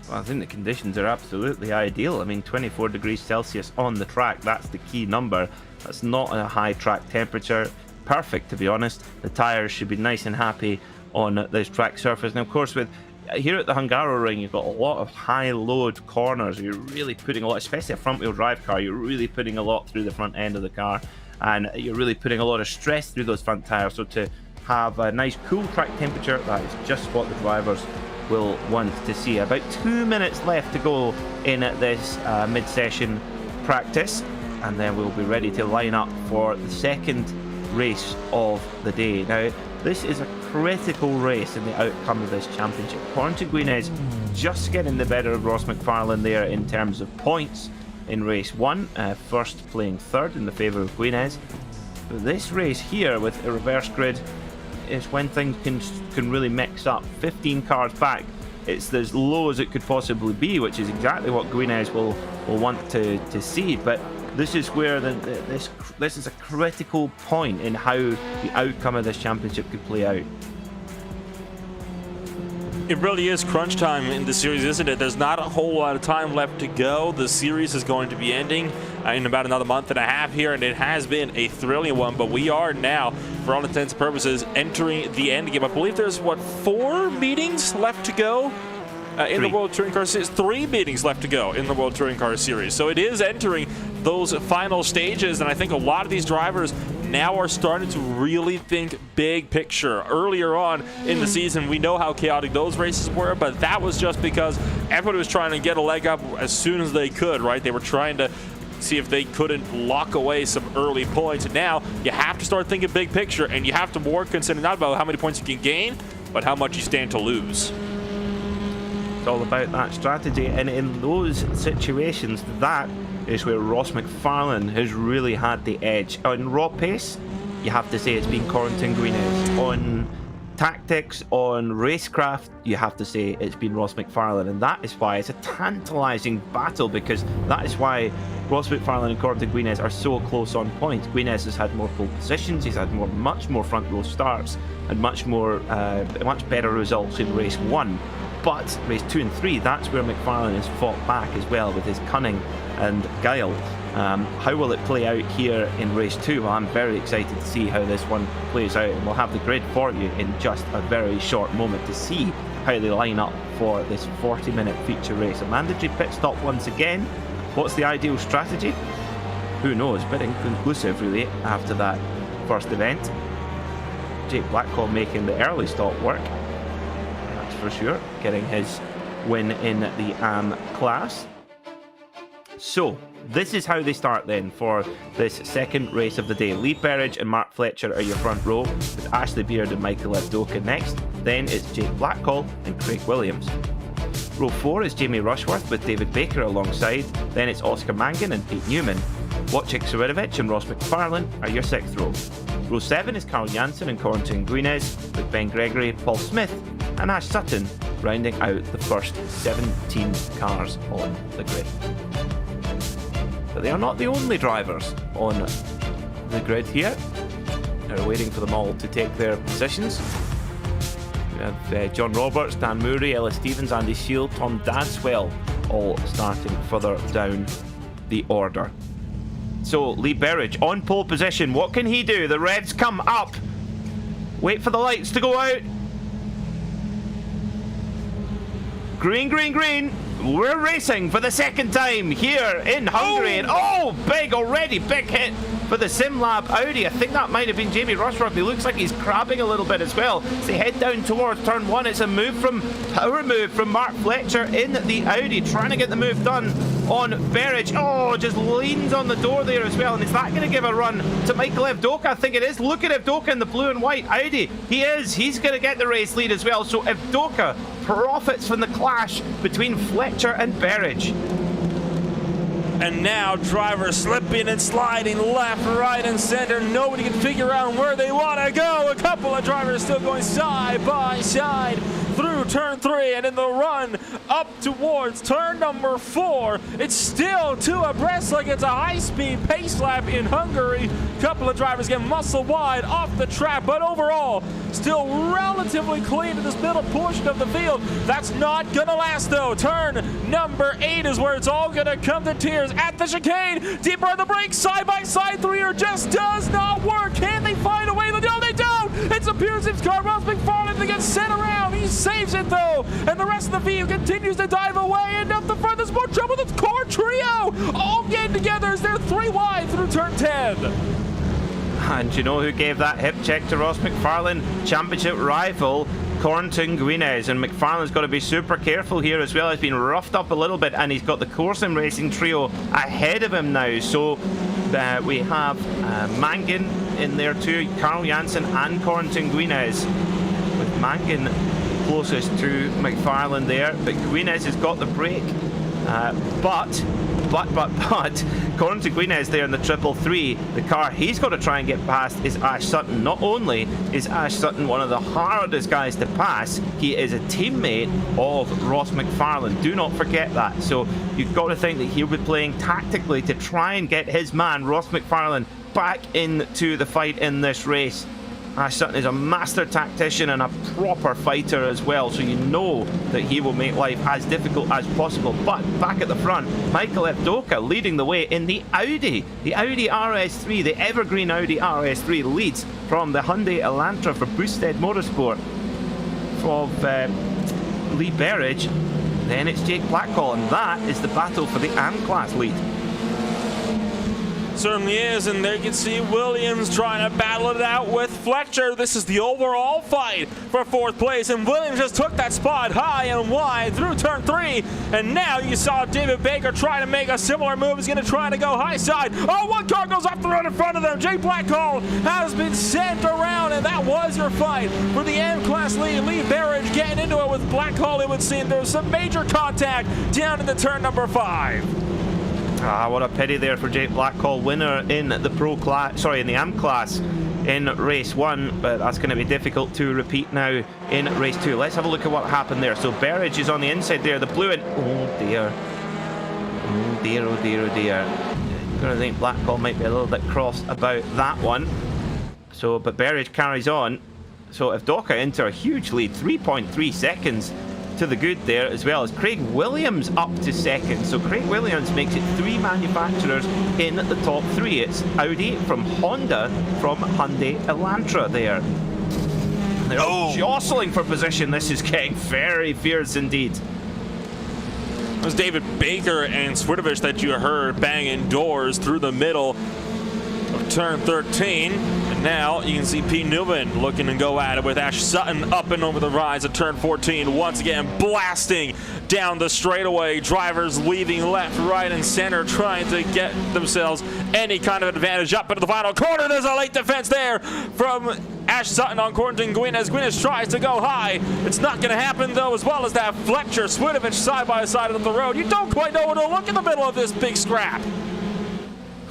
Well, I think the conditions are absolutely ideal. I mean, 24 degrees Celsius on the track, that's the key number. That's not a high track temperature. Perfect, to be honest. The tyres should be nice and happy on this track surface. And of course, with here at the Hungaroring, you've got a lot of high load corners. You're really putting a lot, especially a front wheel drive car, you're really putting a lot through the front end of the car, and you're really putting a lot of stress through those front tyres. So to have a nice cool track temperature, that is just what the drivers will want to see. About 2 minutes left to go in this mid-session practice, and then we'll be ready to line up for the second race of the day. Now, this is a critical race in the outcome of this championship. Corrington Guinez just getting the better of Ross McFarlane there in terms of points in race 1, first playing third in the favour of Guinez. But this race here with a reverse grid is when things can really mix up. 15 cars back, it's as low as it could possibly be, which is exactly what Guinez will want to see. But this is where this is a critical point in how the outcome of this championship could play out. It really is crunch time in the series, isn't it? There's not a whole lot of time left to go. The series is going to be ending in about another month and a half here, and it has been a thrilling one, but we are now, for all intents and purposes, entering the end game. I believe there's, 4 meetings left to go in the World Touring Car Series? 3 meetings left to go in the World Touring Car Series. So it is entering those final stages, and I think a lot of these drivers now are starting to really think big picture. Earlier on in the season, we know how chaotic those races were, but that was just because everybody was trying to get a leg up as soon as they could, right? They were trying to see if they couldn't lock away some early points. And now you have to start thinking big picture, and you have to more consider not about how many points you can gain, but how much you stand to lose. It's all about that strategy, and in those situations, that is where Ross McFarlane has really had the edge. On raw pace, you have to say it's been Corrington Guinez. On tactics, on racecraft, you have to say it's been Ross McFarlane, and that is why it's a tantalising battle, because that is why Ross McFarlane and Corrington Guinez are so close on points. Guinez has had more pole positions, he's had much more front row starts, and much better results in race 1. But race 2 and 3, that's where McFarlane has fought back as well with his cunning and guile. How will it play out here in race 2? Well, I'm very excited to see how this one plays out, and we'll have the grid for you in just a very short moment to see how they line up for this 40-minute feature race. A mandatory pit stop once again. What's the ideal strategy? Who knows? Bit inconclusive really after that first event. Jake Blackwell making the early stop work, that's for sure, getting his win in the AM class. So, this is how they start then for this second race of the day. Lee Berridge and Mark Fletcher are your front row, with Ashley Beard and Michael Avdoka next. Then it's Jake Blackwell and Craig Williams. Row 4 is Jamie Rushworth with David Baker alongside. Then it's Oscar Mangan and Pete Newman. Wojciech Sawidovic and Ross McFarlane are your 6th row. Row 7 is Carl Janssen and Corrington Guinez, with Ben Gregory, Paul Smith and Ash Sutton rounding out the first 17 cars on the grid. But they are not the only drivers on the grid here. They're waiting for them all to take their positions. We have John Roberts, Dan Murray, Ellis Stevens, Andy Shield, Tom Dadswell all starting further down the order. So Lee Berridge on pole position. What can he do? The reds come up. Wait for the lights to go out. Green, green, green. We're racing for the second time here in Hungary. And big already, big hit for the SimLab Audi. I think that might have been Jamie Rushworth. He looks like he's crabbing a little bit as well. As they head down towards turn 1, it's a power move from Mark Fletcher in the Audi, trying to get the move done on Berridge. Oh, just leans on the door there as well. And is that going to give a run to Michael Evdoka? I think it is. Look at Evdoka in the blue and white Audi. He's going to get the race lead as well. So Evdoka profits from the clash between Fletcher and Berridge. And now drivers slipping and sliding left, right, and center. Nobody can figure out where they want to go. A couple of drivers still going side by side through turn 3 and in the run up towards turn number 4. It's still 2 abreast like it's a high-speed pace lap in Hungary. Couple of drivers get muscle wide off the track, but overall still relatively clean in this middle portion of the field. That's not gonna last though. Turn number 8 is where it's all gonna come to tears at the chicane. Deeper on the brakes, side by side, 3er just does not work. Can they find a way? No, they don't. It's a Pearson's car. Ross McFarlane to get sent around. He saves it though, and the rest of the field continues to dive away. And up the front, there's more trouble. This core trio all getting together as they're 3 wide through turn 10. And you know who gave that hip check to Ross McFarlane? Championship rival Cornton Guinez. And McFarlane's got to be super careful here as well. He's been roughed up a little bit, and he's got the Corson Racing trio ahead of him now. So we have Mangan in there too, Carl Janssen and Cornton Guinez, with Mangan closest to McFarlane there, but Guinez has got the break. But Cornton Guinez there in the 333, the car he's got to try and get past is Ash Sutton. Not only is Ash Sutton one of the hardest guys to pass, he is a teammate of Ross McFarlane. Do not forget that. So you've got to think that he'll be playing tactically to try and get his man, Ross McFarlane, back into the fight in this race. Ash Sutton is a master tactician and a proper fighter as well, so you know that he will make life as difficult as possible. But back at the front, Michael Evdoka leading the way in the Audi RS3, the evergreen Audi RS3, leads from the Hyundai Elantra for Boosted Motorsport of Lee Berridge. Then it's Jake Blackhall, and that is the battle for the AM-Class lead. Certainly is, and there you can see Williams trying to battle it out with Fletcher. This is the overall fight for 4th place, and Williams just took that spot high and wide through turn 3, and now you saw David Baker trying to make a similar move. He's going to try to go high side. Oh, one car goes off the road in front of them. Jake Blackhall has been sent around, and that was your fight for the M-Class lead. Lee Berridge getting into it with Blackhall. It would seem there was some major contact down into turn number 5. Ah, what a pity there for Jake Blackhall, winner in the in the AM class in race 1, but that's going to be difficult to repeat now in race 2. Let's have a look at what happened there. So Berridge is on the inside there, the blue, and oh dear, oh dear, oh dear, oh dear. I'm going to think Blackhall might be a little bit cross about that one. So, but Berridge carries on. So Evdoka into a huge lead, 3.3 seconds to the good there, as well as Craig Williams up to 2nd. So Craig Williams makes it 3 manufacturers in the top 3. It's Audi from Honda from Hyundai Elantra there. They're all jostling for position. This is getting very fierce indeed. It was David Baker and Switovich that you heard banging doors through the middle of turn 13. And now you can see Pete Newman looking to go at it with Ash Sutton up and over the rise at turn 14. Once again, blasting down the straightaway. Drivers leaving left, right, and center, trying to get themselves any kind of advantage up into the final corner. There's a late defense there from Ash Sutton on Cornton Guinez. Guinez tries to go high. It's not going to happen, though, as well as that Fletcher Switovich side by side on the road. You don't quite know where to look in the middle of this big scrap.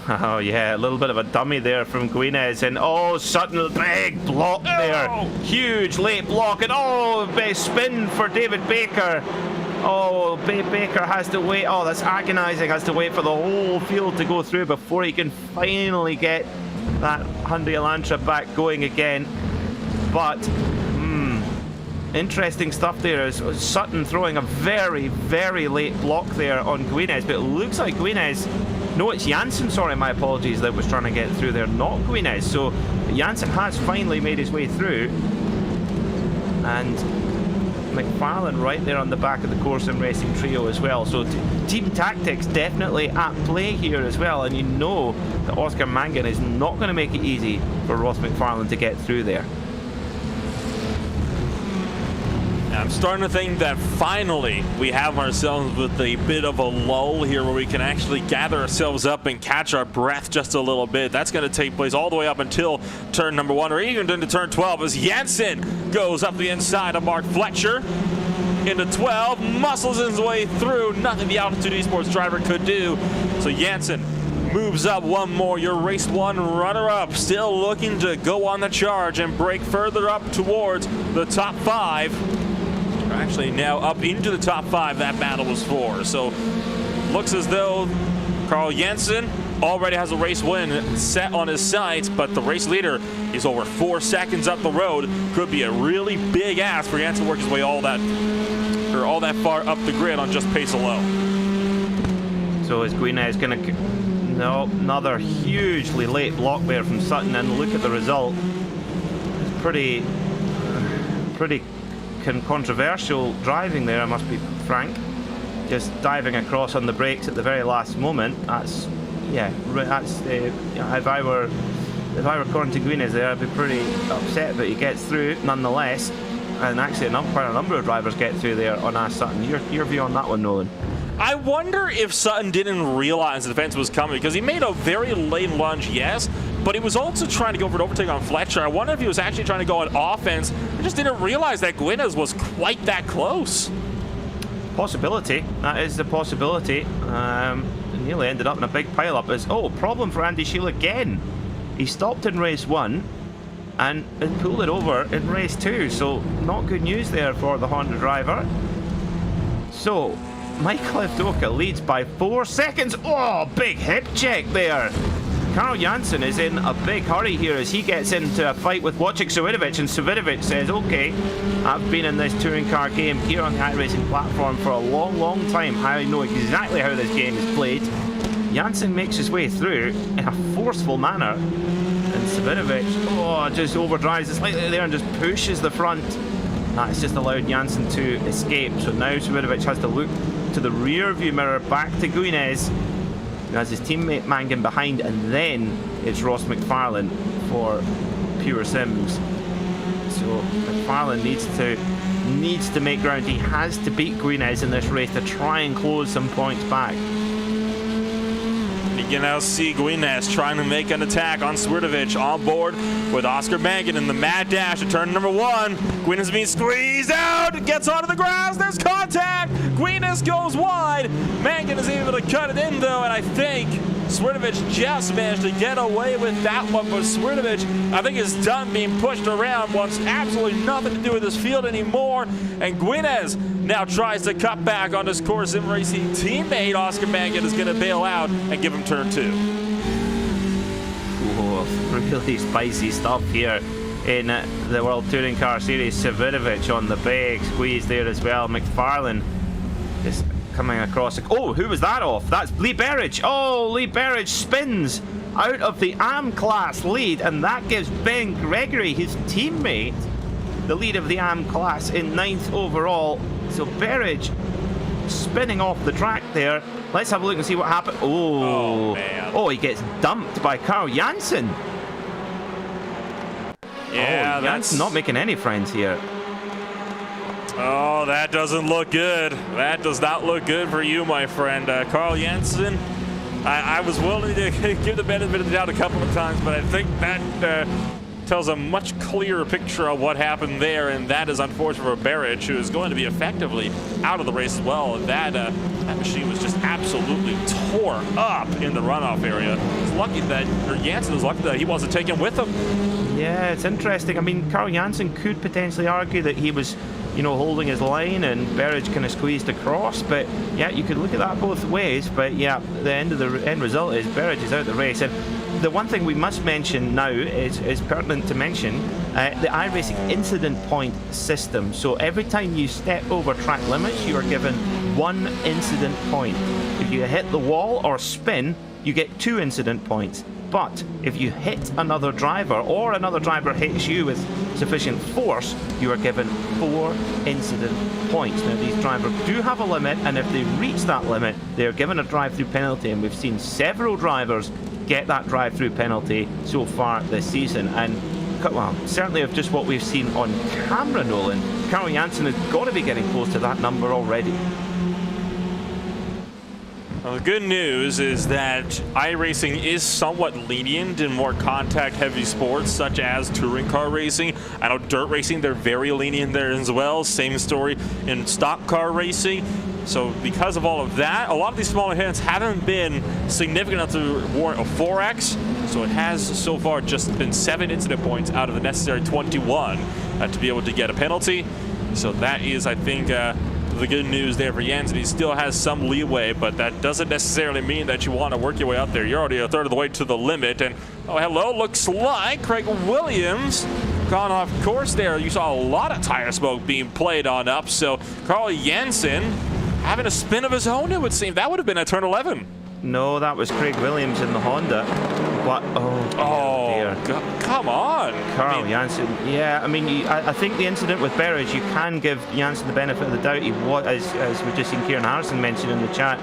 Oh yeah, a little bit of a dummy there from Guinez, and oh, Sutton, big block there. Huge late block, and oh, big spin for David Baker. Oh, Baker has to wait. Oh, that's agonizing. Has to wait for the whole field to go through before he can finally get that Hyundai Elantra back going again. But interesting stuff there. Is Sutton throwing a very, very late block there on Guinez, but it looks like Guinez. No, it's Janssen, sorry, my apologies, that was trying to get through there, not Guinez. So Janssen has finally made his way through. And McFarlane right there on the back of the Core Sim Racing trio as well. So team tactics definitely at play here as well, and you know that Oscar Mangan is not going to make it easy for Ross McFarlane to get through there. I'm starting to think that finally we have ourselves with a bit of a lull here where we can actually gather ourselves up and catch our breath just a little bit. That's going to take place all the way up until turn number 1 or even into turn 12 as Jansen goes up the inside of Mark Fletcher into 12, muscles his way through. Nothing the Altitude Esports driver could do. So Jansen moves up one more. Your race 1 runner-up, still looking to go on the charge and break further up towards the top 5. Actually now up into the top 5 that battle was for. So looks as though Carl Jensen already has a race win set on his sights, but the race leader is over 4 seconds up the road. Could be a really big ask for Jensen to work his way all that far up the grid on just pace alone. So is Guinez going to... No, another hugely late block there from Sutton, and look at the result. It's pretty controversial driving there, I must be frank. Just diving across on the brakes at the very last moment. That's, yeah, that's if I were Corentin Guinez there, I'd be pretty upset, but he gets through nonetheless. And actually quite a number of drivers get through there on Ash Sutton. Your view on that one, Nolan? I wonder if Sutton didn't realize the defense was coming, because he made a very late lunge, yes, but he was also trying to go for an overtake on Fletcher. I wonder if he was actually trying to go on offense and just didn't realize that Guinez was quite that close. Possibility. That is the possibility. Nearly ended up in a big pileup. Problem for Andy Shield again. He stopped in race 1 and pulled it over in race 2. So not good news there for the Honda driver. So Michael Evdoka leads by 4 seconds. Oh, big hip check there. Carl Jansen is in a big hurry here as he gets into a fight with Wojciech Sawidovic, and Sawidovic says, okay, I've been in this touring car game here on the iRacing platform for a long time. I know exactly how this game is played. Jansen makes his way through in a forceful manner, and Sawidovic, just overdrives it slightly there and just pushes the front. That's just allowed Jansen to escape. So now Sawidovic has to look to the rear view mirror back to Guinez. He has his teammate Mangan behind, and then it's Ross McFarlane for Pure Sims. So McFarlane needs to make ground. He has to beat Guinez in this race to try and close some points back. You can now see Guinez trying to make an attack on Swirdovich on board with Oscar Mangan in the mad dash at turn number 1. Guinez being squeezed out, gets onto the grass, there's contact. Guinez goes wide. Mangan is able to cut it in though, and I think Swirdovich just managed to get away with that one, but Swirdovich, I think, is done being pushed around, wants absolutely nothing to do with this field anymore, and Guinez now tries to cut back on his Core Sim Racing teammate. Oscar Mangan is going to bail out and give him turn 2. Oh, really spicy stuff here in the World Touring Car Series. Sawidovic on the big squeeze there as well. McFarlane is coming across. Oh, who was that off? That's Lee Berridge. Oh, Lee Berridge spins out of the AM class lead, and that gives Ben Gregory, his teammate, the lead of the AM class in 9th overall. So Berridge spinning off the track there. Let's have a look and see what happened. Oh, man. Oh, he gets dumped by Carl Jansen. Yeah, Jansen not making any friends here. Oh, that doesn't look good. That does not look good for you, my friend. Carl Jansen, I was willing to give the benefit of the doubt a couple of times, but I think that tells a much clearer picture of what happened there, and that is unfortunate for Berridge, who is going to be effectively out of the race as well. That machine was just absolutely tore up in the runoff area. Jansen was lucky that he wasn't taken with him. Yeah, it's interesting. I mean, Carl Jansen could potentially argue that he was, holding his line and Berridge kind of squeezed across, but yeah, you could look at that both ways. But yeah, the end result is Berridge is out of the race. And the one thing we must mention now is pertinent to mention the iRacing incident point system. So every time you step over track limits, you are given 1 incident point. If you hit the wall or spin, you get 2 incident points. But if you hit another driver, or another driver hits you with sufficient force, you are given 4 incident points. Now, these drivers do have a limit, and if they reach that limit, they are given a drive-through penalty, and we've seen several drivers get that drive-through penalty so far this season. And well, certainly of just what we've seen on camera, Nolan, Carl Janssen has got to be getting close to that number already. Well, the good news is that iRacing is somewhat lenient in more contact-heavy sports, such as touring car racing. I know dirt racing, they're very lenient there as well. Same story in stock car racing. So because of all of that, a lot of these smaller hits haven't been significant enough to warrant a 4X. So it has so far just been 7 incident points out of the necessary 21 to be able to get a penalty. So that is, I think, the good news there for Janssen. He still has some leeway, but that doesn't necessarily mean that you want to work your way out there. You're already a third of the way to the limit. And oh, hello, looks like Craig Williams gone off course there. You saw a lot of tire smoke being played on up. So Carl Janssen having a spin of his own, it would seem. That would have been at turn 11. No, that was Craig Williams in the Honda. What? Oh, dear. Come on. Carl Janssen. Yeah, I mean, I think the incident with Berridge, you can give Janssen the benefit of the doubt. He was, as we've just seen Kieran Harrison mention in the chat,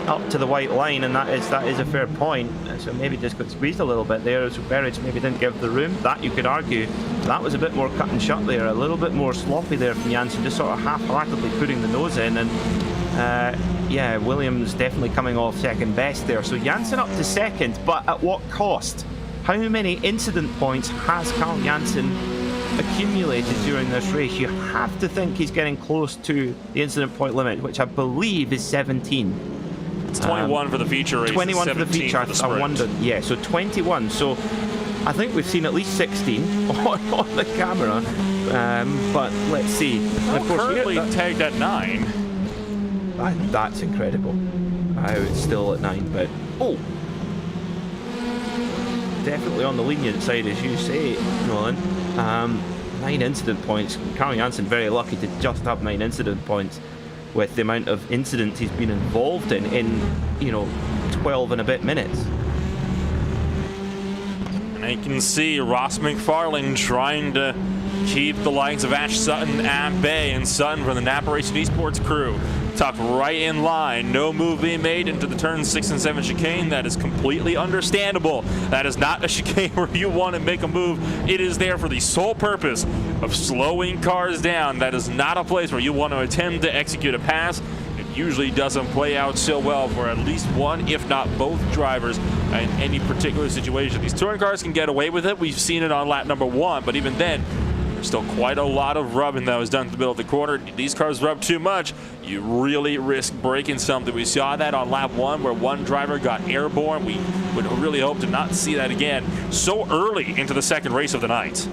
up to the white line, and that is a fair point. So maybe just got squeezed a little bit there. So Berridge maybe didn't give the room. That you could argue. That was a bit more cut and shut there, a little bit more sloppy there from Janssen, just sort of half-heartedly putting the nose in. And yeah, Williams definitely coming off second best there. So Janssen up to second, but at what cost? How many incident points has Carl Janssen accumulated during this race? You have to think he's getting close to the incident point limit, which I believe is 17. It's 21 for the feature race. 21 for the feature. I wondered. Yeah, so 21. So I think we've seen at least 16 on the camera. But let's see. Well, of course, currently tagged at 9. That's incredible. I was still at 9, but definitely on the lenient side, as you say, Nolan. 9 incident points. Carl Janssen very lucky to just have 9 incident points with the amount of incidents he's been involved in 12 and a bit minutes. And you can see Ross McFarlane trying to keep the likes of Ash Sutton at bay, and Sutton from the Napa Racing Esports crew tucked right in line. No move being made into the turn 6 and 7 chicane. That is completely understandable. That is not a chicane where you want to make a move. It is there for the sole purpose of slowing cars down. That is not a place where you want to attempt to execute a pass. It usually doesn't play out so well for at least one, if not both drivers in any particular situation. These touring cars can get away with it. We've seen it on lap number 1, but even then, still quite a lot of rubbing that was done in the middle of the corner. These cars rub too much, you really risk breaking something. We saw that on lap 1 where one driver got airborne. We would really hope to not see that again so early into the second race of the night.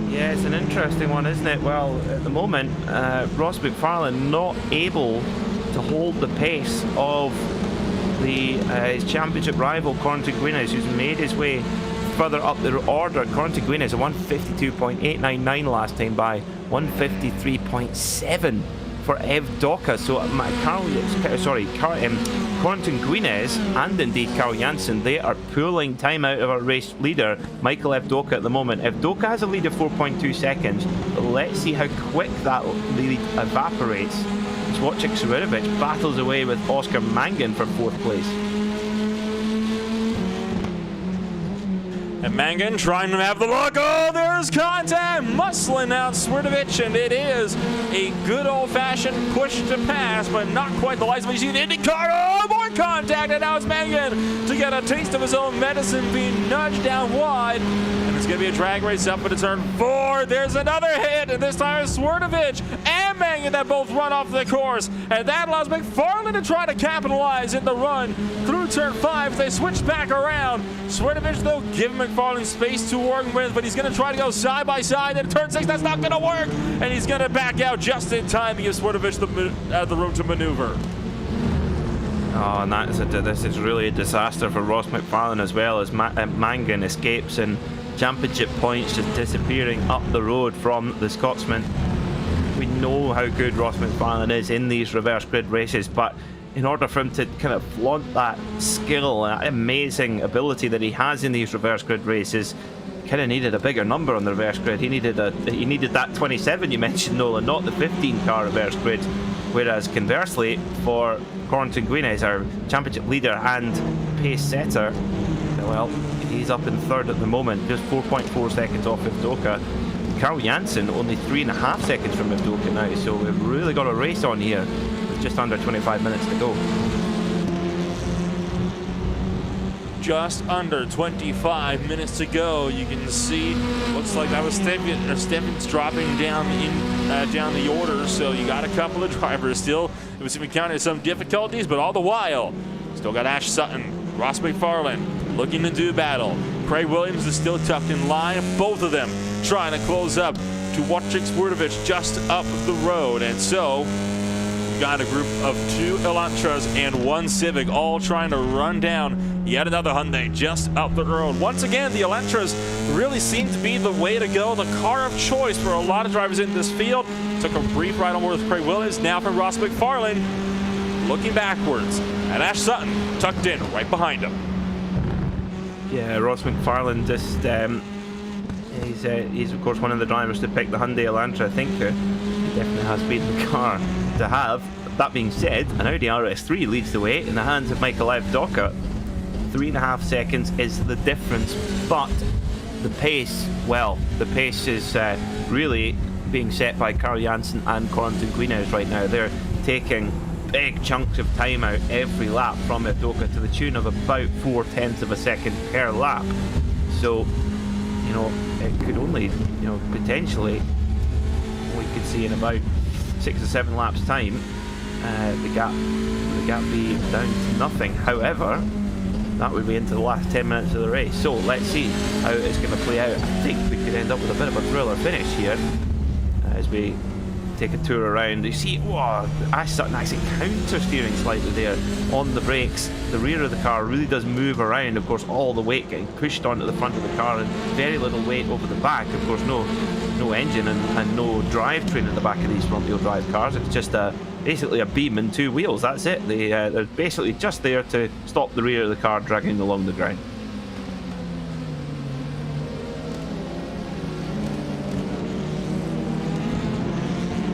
Yeah, it's an interesting one, isn't it? Well, at the moment, Ross McFarlane not able to hold the pace of his championship rival, Cornteguinness, who's made his way further up the order. Cornteguinness, a 152.899 last time by 153.7 for Ev Doka. So Cornteguinness and indeed Carl Janssen, they are pulling time out of our race leader, Michael Ev Doka, at the moment. Ev Doka has a lead of 4.2 seconds, but let's see how quick that lead evaporates. Wojciech Swirovic battles away with Oscar Mangan for 4th place. And Mangan trying to have the look. Oh, there's contact! Muscling out Swirovic, and it is a good old-fashioned push to pass, but not quite the lights of the IndyCar. Oh, more contact, and now it's Mangan to get a taste of his own medicine, being nudged down wide. And it's going to be a drag race up into turn 4. There's another hit, and this time it's Swirovic and Mangan that both run off the course. And that allows McFarlane to try to capitalize in the run through turn 5. They switch back around. Swirovic, though, give McFarlane space to work with, but he's going to try to go side by side. And turn 6, that's not going to work. And he's going to back out just in time to give Swirovic the room to maneuver. Oh, and this is really a disaster for Ross McFarlane as well, as Mangan escapes and championship points just disappearing up the road from the Scotsman. We know how good Ross McFarlane is in these reverse grid races, but in order for him to kind of flaunt that skill and that amazing ability that he has in these reverse grid races, kind of needed a bigger number on the reverse grid. He needed that 27 you mentioned, Nolan, not the 15 car reverse grid. Whereas conversely, for Corentin Guinez, our championship leader and pace setter, well, he's up in third at the moment, just 4.4 seconds off Ivdoka. Carl Janssen only 3.5 seconds from Ivdoka now, so we've really got a race on here with just under 25 minutes to go. Just under 25 minutes to go. You can see, looks like that was Stefan's dropping down down the order. So you got a couple of drivers still. It was encountered some difficulties, but all the while, still got Ash Sutton, Ross McFarlane looking to do battle. Craig Williams is still tucked in line. Both of them trying to close up to Wojciech Spurtowicz just up the road, and so got a group of 2 Elantras and 1 Civic all trying to run down yet another Hyundai just up the road. Once again, the Elantras really seem to be the way to go, the car of choice for a lot of drivers in this field. Took a brief ride on board with Craig Williams. Now from Ross McFarlane, looking backwards at Ash Sutton, tucked in right behind him. Yeah, Ross McFarlane just, he's of course one of the drivers to pick the Hyundai Elantra. I think he definitely has been the car to have. That being said, an Audi RS3 leads the way in the hands of Michael Ivdoka. 3.5 seconds is the difference, but the pace, well, the pace is really being set by Carl Janssen and Corentin Guinez right now. They're taking big chunks of time out every lap from Ivdoka to the tune of about 0.4 of a second per lap. So, you know, it could only, you know, potentially, we could see in about 6 or 7 laps time, the gap be down to nothing. However, that would be into the last 10 minutes of the race. So let's see how it's going to play out. I think we could end up with a bit of a thriller finish here as we take a tour around. You see, whoa, Ash Sutton actually counter steering slightly there on the brakes. The rear of the car really does move around. Of course, all the weight getting pushed onto the front of the car and very little weight over the back. Of course, no engine and no drivetrain in the back of these front-wheel drive cars. It's just basically a beam and 2 wheels. That's it. They're basically just there to stop the rear of the car dragging along the ground.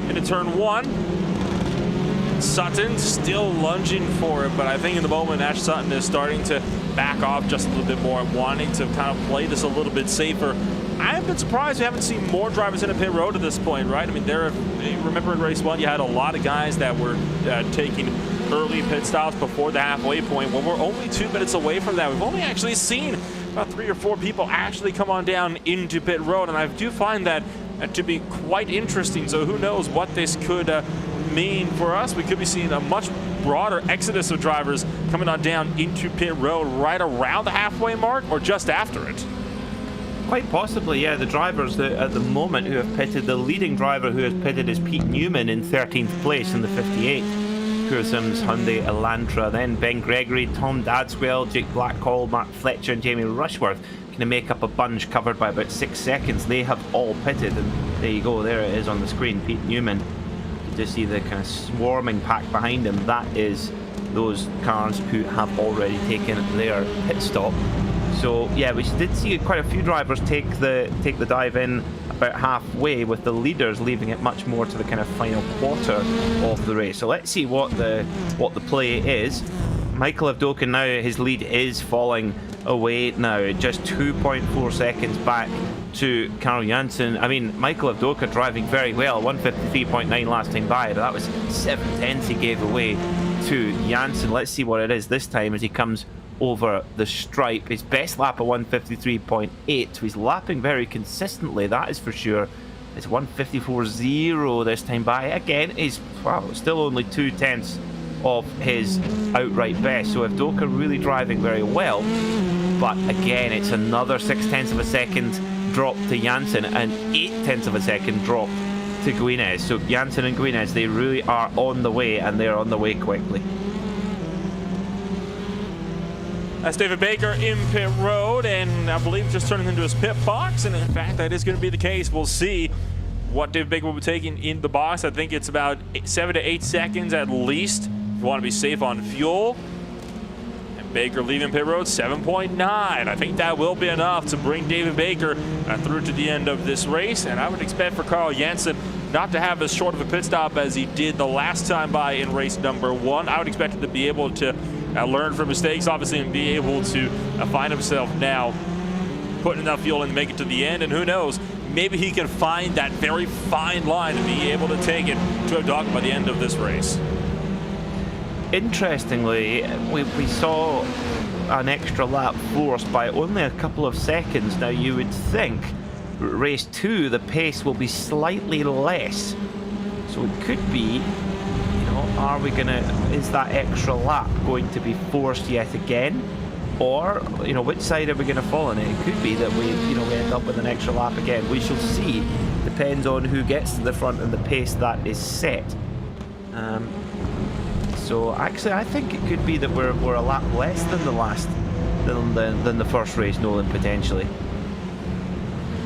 Into turn 1. Sutton still lunging for it, but I think in the moment Ash Sutton is starting to back off just a little bit more, wanting to kind of play this a little bit safer. I've been surprised we haven't seen more drivers in a pit road at this point, right? I mean, remember in race 1, you had a lot of guys that were taking early pit stops before the halfway point. Well, we're only 2 minutes away from that. We've only actually seen about 3 or 4 people actually come on down into pit road, and I do find that to be quite interesting. So who knows what this could mean for us. We could be seeing a much broader exodus of drivers coming on down into pit road right around the halfway mark or just after it. Quite possibly, yeah. The drivers that at the moment who have pitted, the leading driver who has pitted is Pete Newman in 13th place in the 58. Puresim's Hyundai Elantra, then Ben Gregory, Tom Dadswell, Jake Blackhall, Mark Fletcher and Jamie Rushworth kind of make up a bunch covered by about 6 seconds. They have all pitted, and there you go, there it is on the screen. Pete Newman, you just see the kind of swarming pack behind him. That is those cars who have already taken their pit stop. So yeah, we did see quite a few drivers take the dive in about halfway, with the leaders leaving it much more to the kind of final quarter of the race. So let's see what the play is. Michael Ivdoka now, his lead is falling away now, just 2.4 seconds back to Carl Janssen. I mean, Michael Ivdoka driving very well, 153.9 last time by, but that was 7/10 he gave away to Janssen. Let's see what it is this time as he comes over the stripe. His best lap of 153.8, so he's lapping very consistently, that is for sure. It's 154.0 this time by. Again, he's still only 0.2 of his outright best, so Ivdoka really driving very well, but again it's another 0.6 of a second drop to Janssen and 0.8 of a second drop to Guinez. So Janssen and Guinez, they really are on the way, and they're on the way quickly. That's David Baker in pit road, and I believe just turning into his pit box, and in fact that is going to be the case. We'll see what David Baker will be taking in the box. I think it's about 7 to 8 seconds at least if you want to be safe on fuel. And Baker leaving pit road 7.9. I think that will be enough to bring David Baker through to the end of this race, and I would expect for Carl Jensen not to have as short of a pit stop as he did the last time by in race number 1. I would expect him to be able to learn from mistakes, obviously, and be able to find himself now putting enough fuel in to make it to the end. And who knows, maybe he can find that very fine line and be able to take it to a dog by the end of this race. Interestingly, we saw an extra lap forced by only a couple of seconds. Now, you would think race 2, the pace will be slightly less. So it could be, are we gonna, is that extra lap going to be forced yet again? Or, which side are we going to fall on it? It could be that we end up with an extra lap again. We shall see. Depends on who gets to the front and the pace that is set. So actually, I think it could be that we're a lap less than than the first race, Nolan, potentially.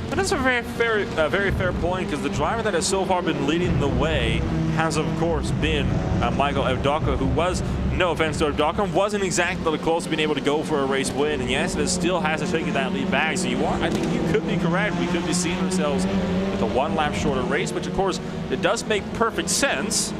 But that's a very fair point, because the driver that has so far been leading the way has, of course, been Michael Evdoka, who was, no offense to Evdoka, wasn't exactly close to being able to go for a race win. And yes, it still has to take that lead back. So I think you could be correct. We could be seeing ourselves with a 1 lap shorter race, which, of course, it does make perfect sense.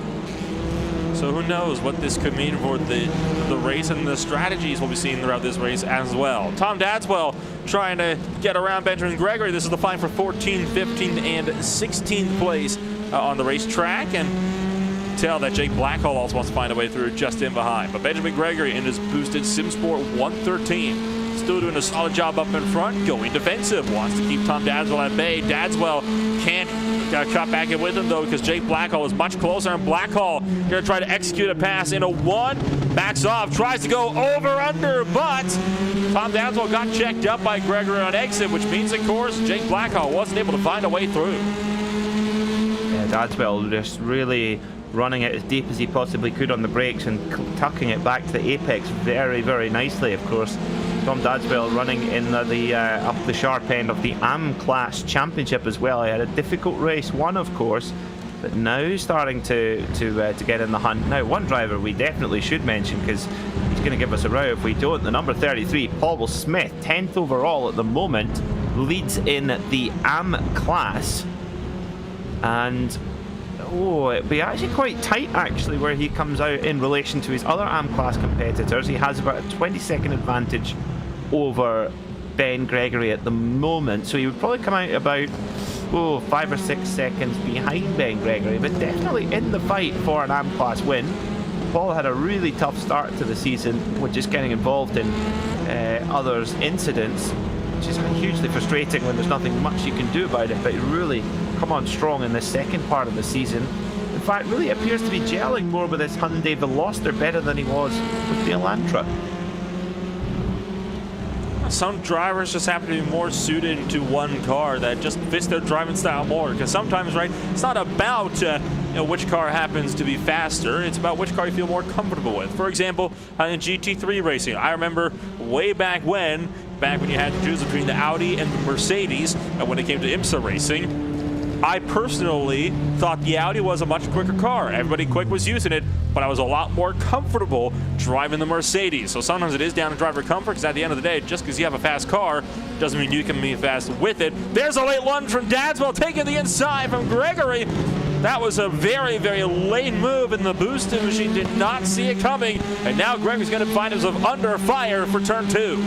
So who knows what this could mean for the race and the strategies we'll be seeing throughout this race as well. Tom Dadswell trying to get around Benjamin Gregory. This is the fight for 14th, 15th, and 16th place on the racetrack. And tell that Jake Blackhall also wants to find a way through just in behind. But Benjamin Gregory in his boosted SimSport 113. Still doing a solid job up in front, going defensive. Wants to keep Tom Dadswell at bay. Dadswell can't cut back in with him, though, because Jake Blackhall is much closer, and Blackhall going to try to execute a pass in a 1. Backs off, tries to go over-under, but Tom Dadswell got checked up by Gregory on exit, which means, of course, Jake Blackhall wasn't able to find a way through. Yeah, Dadswell just really running it as deep as he possibly could on the brakes and tucking it back to the apex very, very nicely, of course. Tom Dadswell running in the up the sharp end of the AM Class Championship as well. He had a difficult race 1, of course, but now starting to get in the hunt. Now, one driver we definitely should mention, because he's going to give us a row if we don't. The number 33, Paul Smith, 10th overall at the moment, leads in the AM Class. And it'd be actually quite tight, actually, where he comes out in relation to his other AM Class competitors. He has about a 20-second advantage over Ben Gregory at the moment, so he would probably come out about 5 or 6 seconds behind Ben Gregory, but definitely in the fight for an AM Class win. Paul had a really tough start to the season, with just getting involved in others' incidents, which is hugely frustrating when there's nothing much you can do about it, but he really come on strong in the second part of the season. In fact, really appears to be gelling more with this Hyundai Veloster better than he was with the Elantra. Some drivers just happen to be more suited to one car that just fits their driving style more, because sometimes, right, it's not about which car happens to be faster, it's about which car you feel more comfortable with. For example, in GT3 racing, I remember way back when you had to choose between the Audi and the Mercedes, when it came to IMSA racing, I personally thought the Audi was a much quicker car. Everybody quick was using it, but I was a lot more comfortable driving the Mercedes. So sometimes it is down to driver comfort, because at the end of the day, just because you have a fast car doesn't mean you can be fast with it. There's a late lunge from Dadswell, taking the inside from Gregory. That was a very, very late move, and the boosted machine did not see it coming. And now Gregory's going to find himself under fire for turn 2.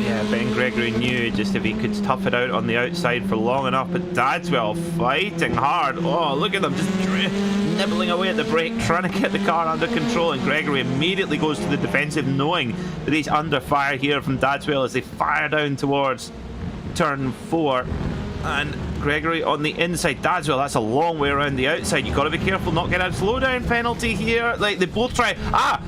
Yeah, Ben Gregory knew just if he could tough it out on the outside for long enough, but Dadswell fighting hard. Oh, look at them, just nibbling away at the brake, trying to get the car under control, and Gregory immediately goes to the defensive, knowing that he's under fire here from Dadswell as they fire down towards turn 4. And Gregory on the inside. Dadswell, that's a long way around the outside. You've got to be careful not getting a slowdown penalty here. Like, they both try...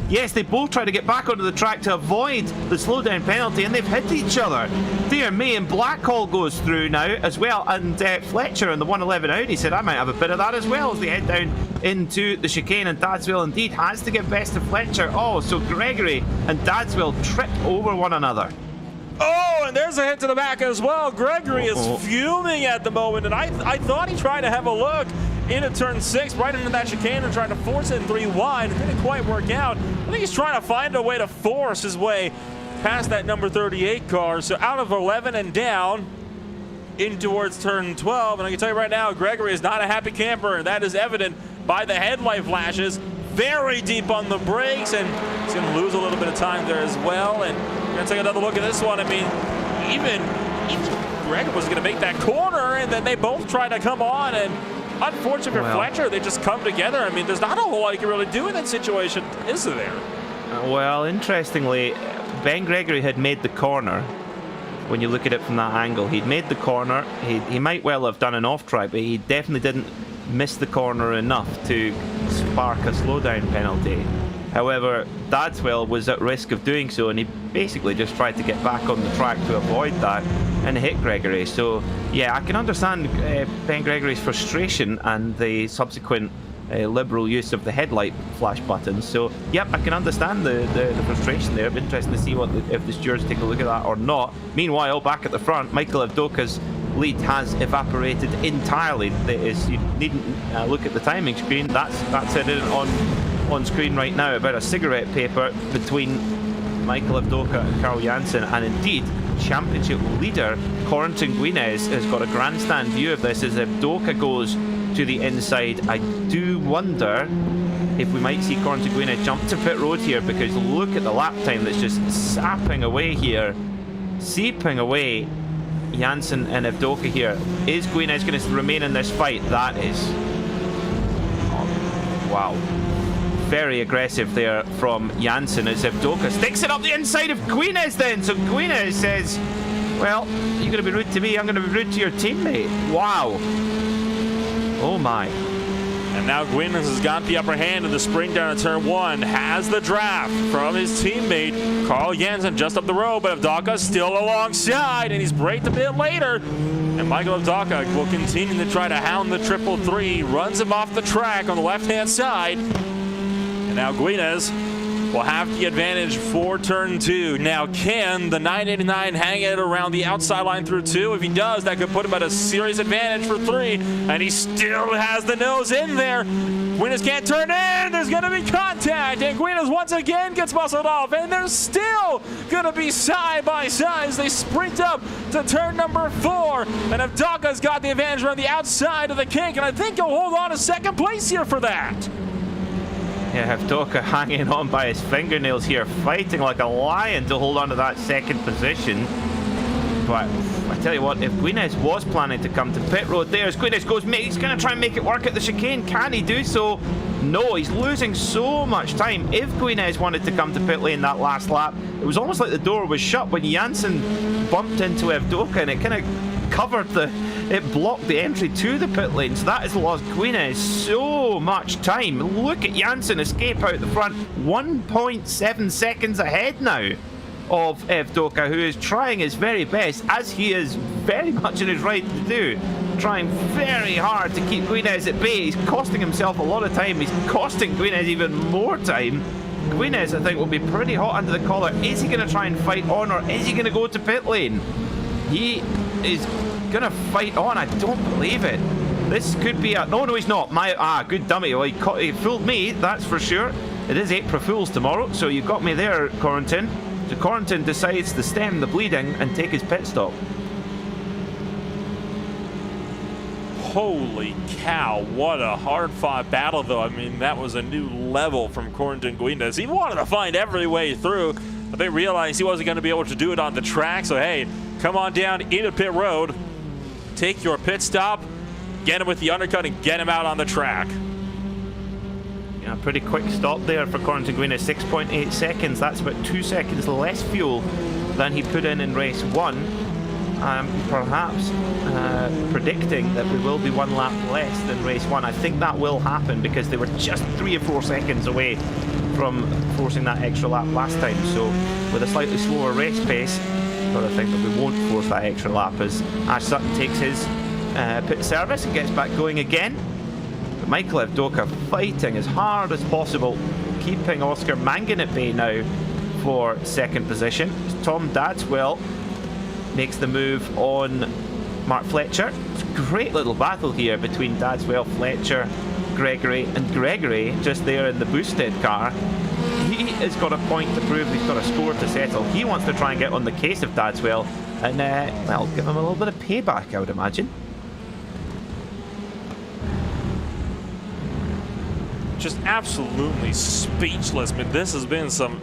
yes, they both try to get back onto the track to avoid the slowdown penalty, and they've hit each other. Dear me, and Blackhall goes through now as well, and Fletcher in the 111 Audi said, I might have a bit of that as well, as they head down into the chicane, and Dadswell indeed has to get best of Fletcher. Oh, so Gregory and Dadswell trip over one another. Oh, and there's a hit to the back as well. Gregory is fuming at the moment, and I thought he tried to have a look into turn 6, right into that chicane and trying to force it in 3 wide. It didn't quite work out. I think he's trying to find a way to force his way past that number 38 car. So out of 11 and down in towards turn 12. And I can tell you right now, Gregory is not a happy camper, and that is evident by the headlight flashes. Very deep on the brakes, and he's going to lose a little bit of time there as well. And we're going to take another look at this one. I mean, even Gregory was going to make that corner, and then they both try to come on. And unfortunately for Fletcher, they just come together. I mean, there's not a whole lot you can really do in that situation, is there? Well, interestingly, Ben Gregory had made the corner. When you look at it from that angle, he'd made the corner. He might well have done an off-track, but he definitely didn't miss the corner enough to spark a slowdown penalty. However, Dadswell was at risk of doing so, and he basically just tried to get back on the track to avoid that and hit Gregory. So yeah, I can understand Ben Gregory's frustration and the subsequent liberal use of the headlight flash buttons. So yep, I can understand the frustration there. It'd be interesting to see if the stewards take a look at that or not. Meanwhile, back at the front, Michael Avdoka's lead has evaporated entirely. You needn't look at the timing screen. That's it on screen right now. About a cigarette paper between Michael Avdoka and Carl Janssen, and indeed championship leader Corentin Guinez has got a grandstand view of this as Avdoka goes to the inside. I do wonder if we might see Corentin Guinez jump to pit road here, because look at the lap time that's just seeping away Janssen and Avdoka here. Is Guinez going to remain in this fight? That is, wow, very aggressive there from Janssen as Avdoka sticks it up the inside of Guinez then. So Guinez says, well, you're going to be rude to me, I'm going to be rude to your teammate. Wow. Oh my. And now Guinez has got the upper hand in the sprint down at turn 1. Has the draft from his teammate Carl Janssen just up the road, but Avdoka still alongside, and he's braked a bit later. And Michael Avdoka will continue to try to hound the 333, runs him off the track on the left-hand side. And now Guinez will have the advantage for turn 2. Now, can the 989 hang it around the outside line through 2? If he does, that could put him at a serious advantage for 3. And he still has the nose in there. Guinez can't turn in. There's going to be contact. And Guinez once again gets muscled off. And they're still going to be side by side as they sprint up to turn number 4. And Avdoka's got the advantage around the outside of the kink. And I think he'll hold on to second place here for that. Yeah, Avdoka hanging on by his fingernails here, fighting like a lion to hold on to that second position. But I tell you what, if Guinez was planning to come to pit road, there's Guinez goes, he's going to try and make it work at the chicane. Can he do so? No, he's losing so much time. If Guinez wanted to come to pit lane that last lap, it was almost like the door was shut when Janssen bumped into Avdoka, and it kind of covered it blocked the entry to the pit lane. So that has lost Guinez so much time. Look at Janssen escape out the front, 1.7 seconds ahead now of Avdoka, who is trying his very best, as he is very much in his right to do, trying very hard to keep Guinez at bay. He's costing himself a lot of time. He's costing Guinez even more time. Guinez, I think, will be pretty hot under the collar. Is he going to try and fight on, or is he going to go to pit lane? He is gonna fight on. I don't believe it. This could be a no, he's not. Good dummy. Well, he fooled me, that's for sure. It is April Fool's tomorrow, so you got me there, Corentin. So Corentin decides to stem the bleeding and take his pit stop. Holy cow, what a hard-fought battle, though. I mean, that was a new level from Corentin Guinez. He wanted to find every way through, but they realized he wasn't going to be able to do it on the track. So, hey, come on down into pit road, take your pit stop, get him with the undercut, and get him out on the track. Yeah, pretty quick stop there for Corentin Guinez, 6.8 seconds. That's about 2 seconds less fuel than he put in race 1. Perhaps predicting that we will be 1 lap less than race 1. I think that will happen because they were just 3 or 4 seconds away from forcing that extra lap last time. So with a slightly slower race pace, but I think that we won't force that extra lap as Ash Sutton takes his pit service and gets back going again. But Michael Avdoka fighting as hard as possible, keeping Oscar Mangan at bay now for second position. Tom Dadswell makes the move on Mark Fletcher. It's a great little battle here between Dadswell, Fletcher, Gregory, and Gregory just there in the boosted car. He has got a point to prove, he's got a score to settle. He wants to try and get on the case of Dadswell and, well, give him a little bit of payback, I would imagine. Just absolutely speechless. I mean, this has been some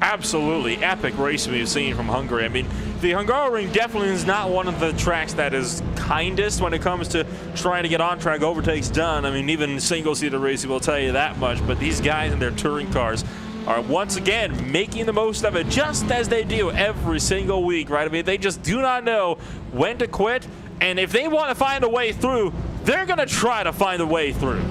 absolutely epic racing we've seen from Hungary. I mean, the Hungaroring definitely is not one of the tracks that is kindest when it comes to trying to get on-track overtakes done. I mean, even single-seater racing will tell you that much, but these guys in their touring cars are once again making the most of it, just as they do every single week, right? I mean, they just do not know when to quit, and if they want to find a way through, they're going to try to find a way through.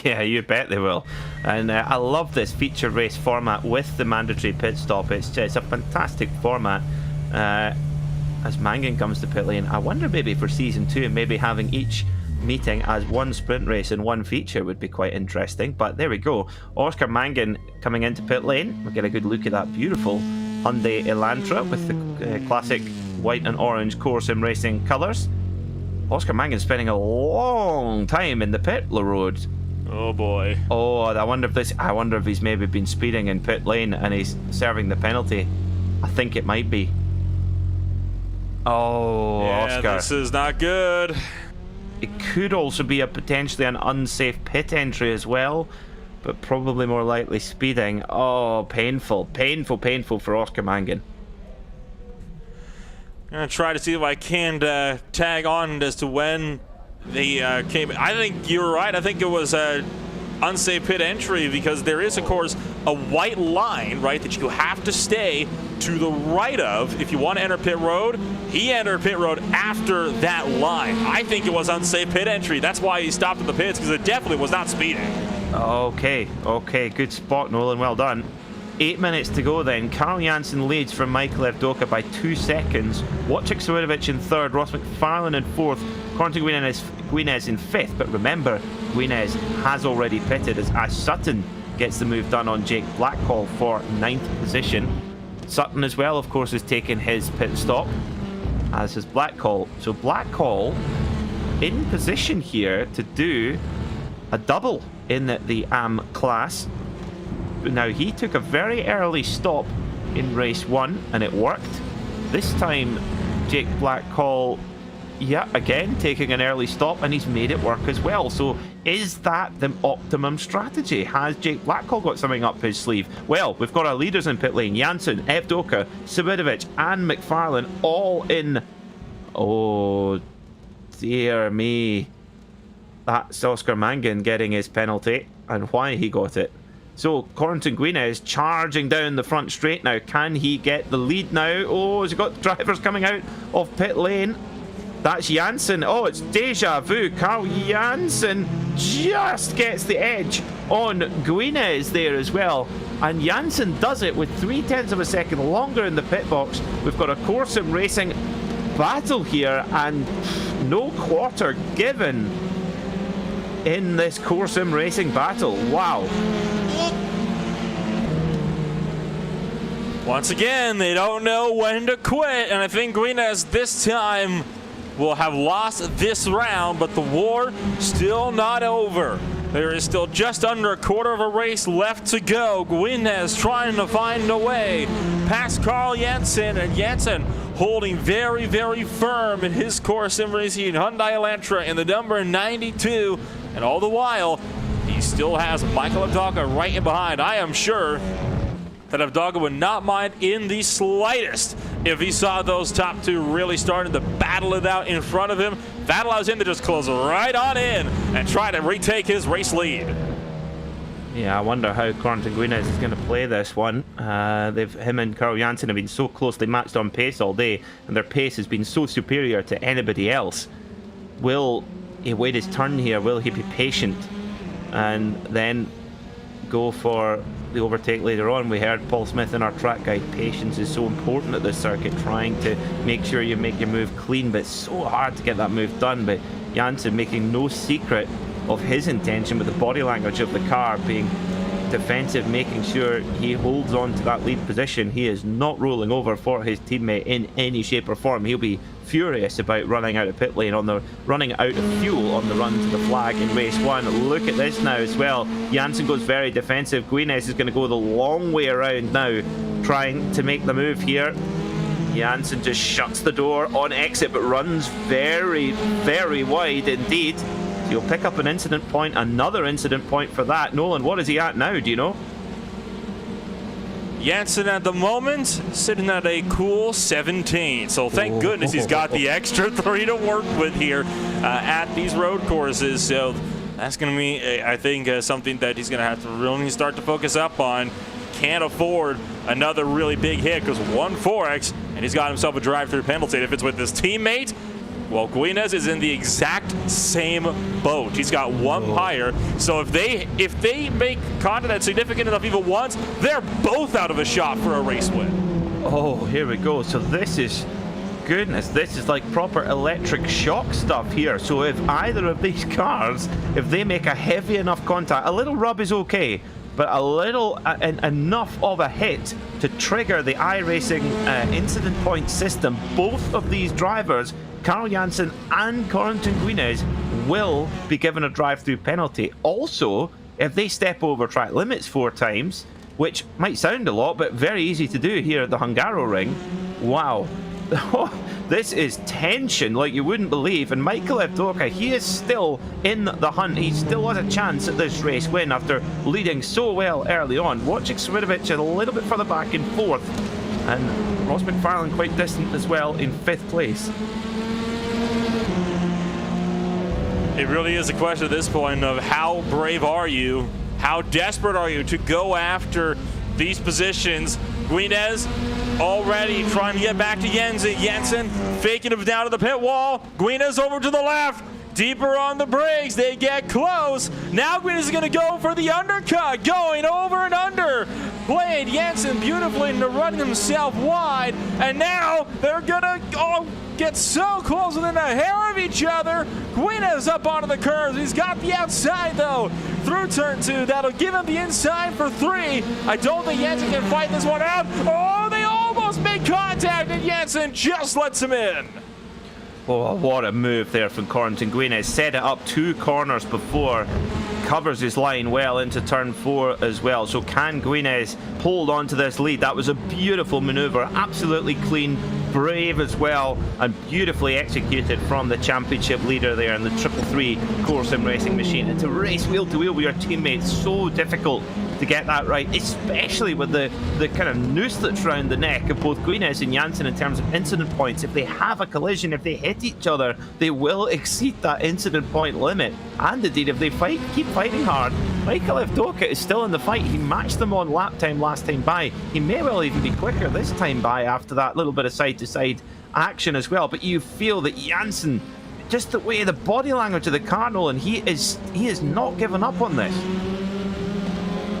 Yeah, you bet they will. And I love this feature race format with the mandatory pit stop. It's a fantastic format. As Mangan comes to pit lane, I wonder maybe for season 2, maybe having each meeting as one sprint race and one feature would be quite interesting. But there we go. Oscar Mangan coming into pit lane. We'll get a good look at that beautiful Hyundai Elantra with the classic white and orange core sim racing colours. Oscar Mangan spending a long time in the pit road. Oh boy. Oh, I wonder if he's maybe been speeding in pit lane and he's serving the penalty. I think it might be. Oh, yeah, Oscar. this is not good. It could also be potentially an unsafe pit entry as well, but probably more likely speeding. Oh, painful for Oscar Mangan. I'm going to try to see if I can tag on as to when they came. I think you're right. I think it was a unsafe pit entry because there is, of course, a white line, right, that you have to stay to the right of if you want to enter pit road. He entered pit road after that line. I think it was unsafe pit entry. That's why he stopped at the pits, because it definitely was not speeding. Okay, good spot, Nolan. Well done. 8 minutes to go then. Carl Janssen leads from Michael Evdoka by 2 seconds. Wojciech Sawirovic in third, Ross McFarlane in fourth, Corentin Guinez in fifth. But remember, Guinez has already pitted as Ash Sutton gets the move done on Jake Blackhall for 9th position. Sutton as well, of course, has taken his pit stop, as has Blackhall. So Blackhall in position here to do a double in the AM class. Now, he took a very early stop in race 1 and it worked. This time, Jake Blackhall, yeah, again taking an early stop, and he's made it work as well. So is that the optimum strategy? Has Jake Blackhall got something up his sleeve? Well, we've got our leaders in pit lane: Janssen, Evdoka, Sawirovic and McFarlane all in. Oh dear me, that's Oscar Mangan getting his penalty, and why he got it. So Corentin Guinez charging down the front straight now. Can he get the lead now? Oh, has he got drivers coming out of pit lane? That's Janssen. Oh, it's deja vu. Carl Janssen just gets the edge on Guinez there as well. And Janssen does it with 0.3 of a second longer in the pit box. We've got a core sim racing battle here, and no quarter given in this core sim racing battle. Wow. Once again, they don't know when to quit, and I think Guinez this time will have lost this round, but the war still not over. There is still just under a quarter of a race left to go. Guinez trying to find a way past Carl Janssen, and Janssen holding very, very firm in his core sim racing Hyundai Elantra in the number 92, and all the while, he still has Michael Evdoka right in behind. I am sure that Evdoka would not mind in the slightest if he saw those top two really starting to battle it out in front of him. That allows him to just close right on in and try to retake his race lead. Yeah, I wonder how Corentin Guinez is going to play this one. Him and Carl Janssen have been so closely matched on pace all day, and their pace has been so superior to anybody else. Will he wait his turn here? Will he be patient and then go for the overtake later on? We heard Paul Smith in our track guide, patience is so important at this circuit, trying to make sure you make your move clean, but it's so hard to get that move done. But Janssen making no secret of his intention, with the body language of the car being defensive, making sure he holds on to that lead position. He is not rolling over for his teammate in any shape or form. He'll be furious about running out of pit lane running out of fuel on the run to the flag in race 1. Look at this now as well. Janssen goes very defensive. Guinness is going to go the long way around now, trying to make the move here. Janssen just shuts the door on exit, but runs very, very wide indeed. So he'll pick up an incident point, another incident point for that. Nolan, what is he at now? Do you know? Janssen at the moment sitting at a cool 17. So thank goodness he's got the extra 3 to work with here at these road courses. So that's going to be, I think, something that he's going to have to really start to focus up on. Can't afford another really big hit because 1 4X and he's got himself a drive-through penalty. And if it's with his teammate, well, Guinness is in the exact same boat. He's got 1 higher. So if they make contact significant enough even once, they're both out of a shot for a race win. Oh, here we go. So this is, goodness, this is like proper electric shock stuff here. So if either of these cars, if they make a heavy enough contact, a little rub is okay, but a little enough of a hit to trigger the iRacing incident point system, both of these drivers, Carl Janssen and Corentin Guinness, will be given a drive-through penalty. Also, if they step over track limits 4 times, which might sound a lot, but very easy to do here at the Hungaroring, wow. This is tension like you wouldn't believe. And Michael Evdoka, he is still in the hunt. He still has a chance at this race win after leading so well early on. Watching Swidovic a little bit further back in 4th. And Ross McFarlane quite distant as well in 5th place. It really is a question at this point of how brave are you? How desperate are you to go after these positions? Guinness already trying to get back to Jensen. Jensen faking him down to the pit wall. Guinness over to the left. Deeper on the brakes. They get close. Now Guinness is going to go for the undercut. Going over and under. Played Jensen beautifully into running himself wide. And now they're going to get so close within a hair of each other. Guinness up onto the curves. He's got the outside though. Through turn 2. That'll give him the inside for 3. I don't think Jensen can fight this one out. Oh, they almost make contact and Jensen just lets him in. Oh, what a move there from Corentin Guinness. Set it up 2 corners before. Covers his line well into turn 4 as well. So can Guinness hold on to this lead? That was a beautiful maneuver. Absolutely clean, brave as well, and beautifully executed from the championship leader there in the 333 Core Sim Racing machine. And to race wheel to wheel with your teammates, so difficult to get that right, especially with the kind of noose that's around the neck of both Guinness and Janssen in terms of incident points. If they have a collision, if they hit each other, they will exceed that incident point limit. And indeed, if they keep fighting hard, Michael Evdoka is still in the fight. He matched them on lap time last time by. He may well even be quicker this time by after that little bit of side-to-side action as well. But you feel that Janssen, just the way, the body language of the Cardinal, and he is not giving up on this.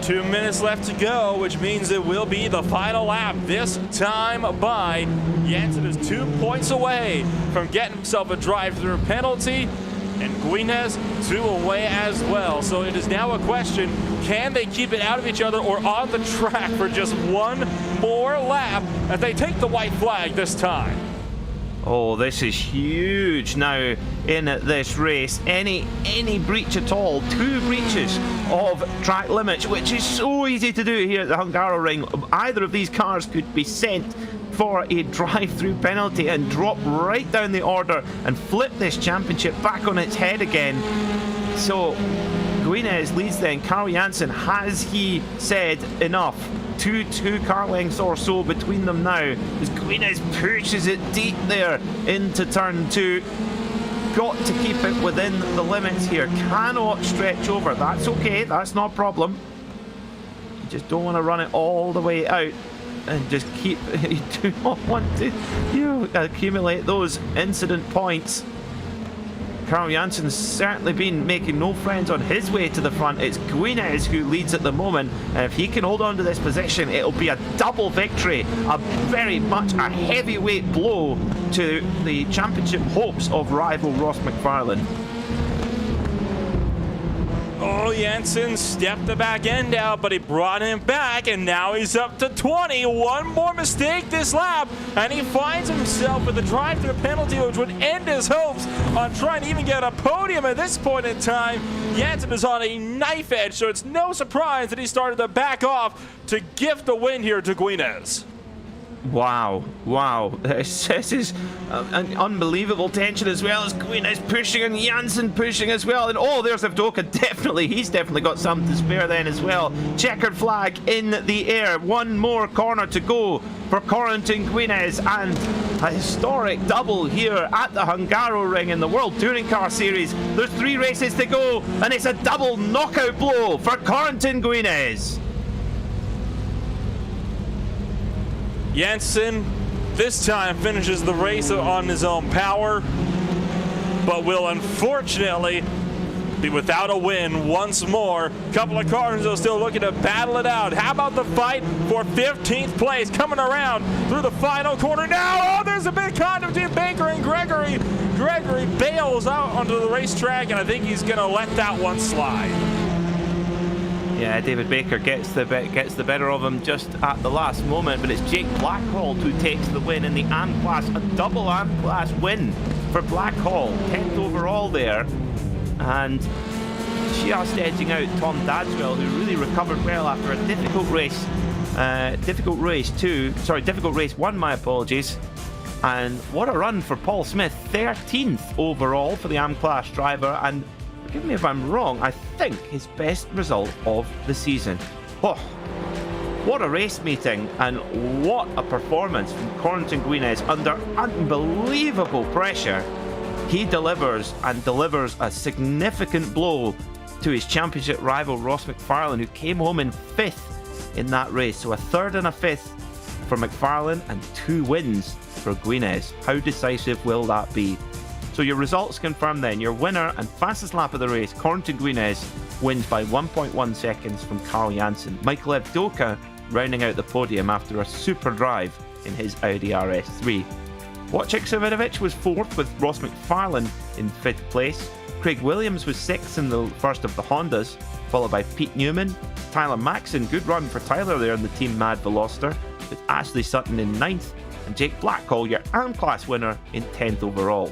2 minutes left to go, which means it will be the final lap this time by. Janssen is 2 points away from getting himself a drive-through penalty, and Guinness 2 away as well. So it is now a question, can they keep it out of each other or on the track for just 1 more lap as they take the white flag this time? Oh, this is huge now in this race. Any breach at all, 2 breaches of track limits, which is so easy to do here at the Hungaroring. Either of these cars could be sent for a drive-through penalty and drop right down the order and flip this championship back on its head again. So Guinness leads then. Carl Janssen, has he said enough? Two car lengths or so between them now as Guinness pushes it deep there into turn 2. Got to keep it within the limits here. Cannot stretch over. That's okay. That's not a problem. You just don't want to run it all the way out and just keep. You do not want to accumulate those incident points. Carl Janssen's certainly been making no friends on his way to the front. It's Guinness who leads at the moment, and if he can hold on to this position, it'll be a double victory, a very much a heavyweight blow to the championship hopes of rival Ross McFarlane. Oh, Jensen stepped the back end out, but he brought him back, and now he's up to 20. One more mistake this lap, and he finds himself with a drive-through penalty, which would end his hopes on trying to even get a podium at this point in time. Jensen is on a knife edge, so it's no surprise that he started to back off to gift the win here to Guinez. Wow. This is an unbelievable tension as well as Queen is pushing and Janssen pushing as well. And oh, there's Avdoka, he's definitely got something to spare then as well. Checkered flag in the air. One more corner to go for Corentin Guinez, and a historic double here at the Hungaroring in the World Touring Car Series. There's 3 races to go, and it's a double knockout blow for Corentin Guinez. Jensen this time finishes the race on his own power, but will unfortunately be without a win once more. Couple of cars are still looking to battle it out. How about the fight for 15th place coming around through the final corner now? Oh, there's a big contact between Baker and Gregory. Gregory bails out onto the racetrack, and I think he's going to let that one slide. Yeah, David Baker gets the better of him just at the last moment, but it's Jake Blackhall who takes the win in the AM class, a double AM class win for Blackhall, 10th overall there, and just edging out Tom Dadswell, who really recovered well after a difficult race 1, my apologies. And what a run for Paul Smith, 13th overall for the AM class driver, and forgive me if I'm wrong, I think his best result of the season. Oh, what a race meeting, and what a performance from Corentin Guinez under unbelievable pressure. He delivers, and delivers a significant blow to his championship rival Ross McFarlane, who came home in 5th in that race. So a 3rd and a 5th for McFarlane and 2 wins for Guinez. How decisive will that be? So your results confirm then. Your winner and fastest lap of the race, Corentin Guinez, wins by 1.1 seconds from Carl Janssen. Michael Evdoka rounding out the podium after a super drive in his Audi RS3. Wojciech Savinovic was 4th with Ross McFarlane in 5th place. Craig Williams was 6th in the first of the Hondas, followed by Pete Newman. Tyler Maxson, good run for Tyler there in the Team Mad Veloster, with Ashley Sutton in 9th, and Jake Blackhall, your AM class winner, in 10th overall.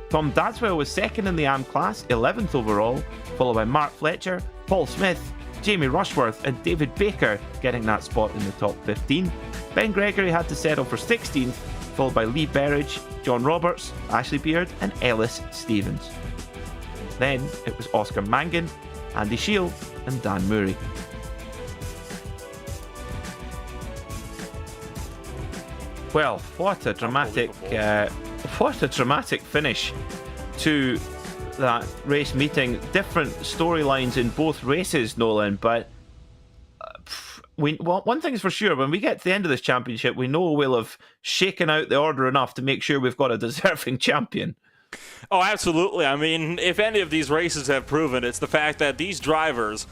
Tom Dadswell was 2nd in the AM class, 11th overall, followed by Mark Fletcher, Paul Smith, Jamie Rushworth, and David Baker getting that spot in the top 15. Ben Gregory had to settle for 16th, followed by Lee Berridge, John Roberts, Ashley Beard, and Ellis Stevens. Then it was Oscar Mangan, Andy Shield, and Dan Murray. Well, what a dramatic finish to that race meeting. Different storylines in both races, Nolan, but one thing's for sure, when we get to the end of this championship, we know we'll have shaken out the order enough to make sure we've got a deserving champion. Oh, absolutely. I mean, if any of these races have proven, it's the fact that these drivers,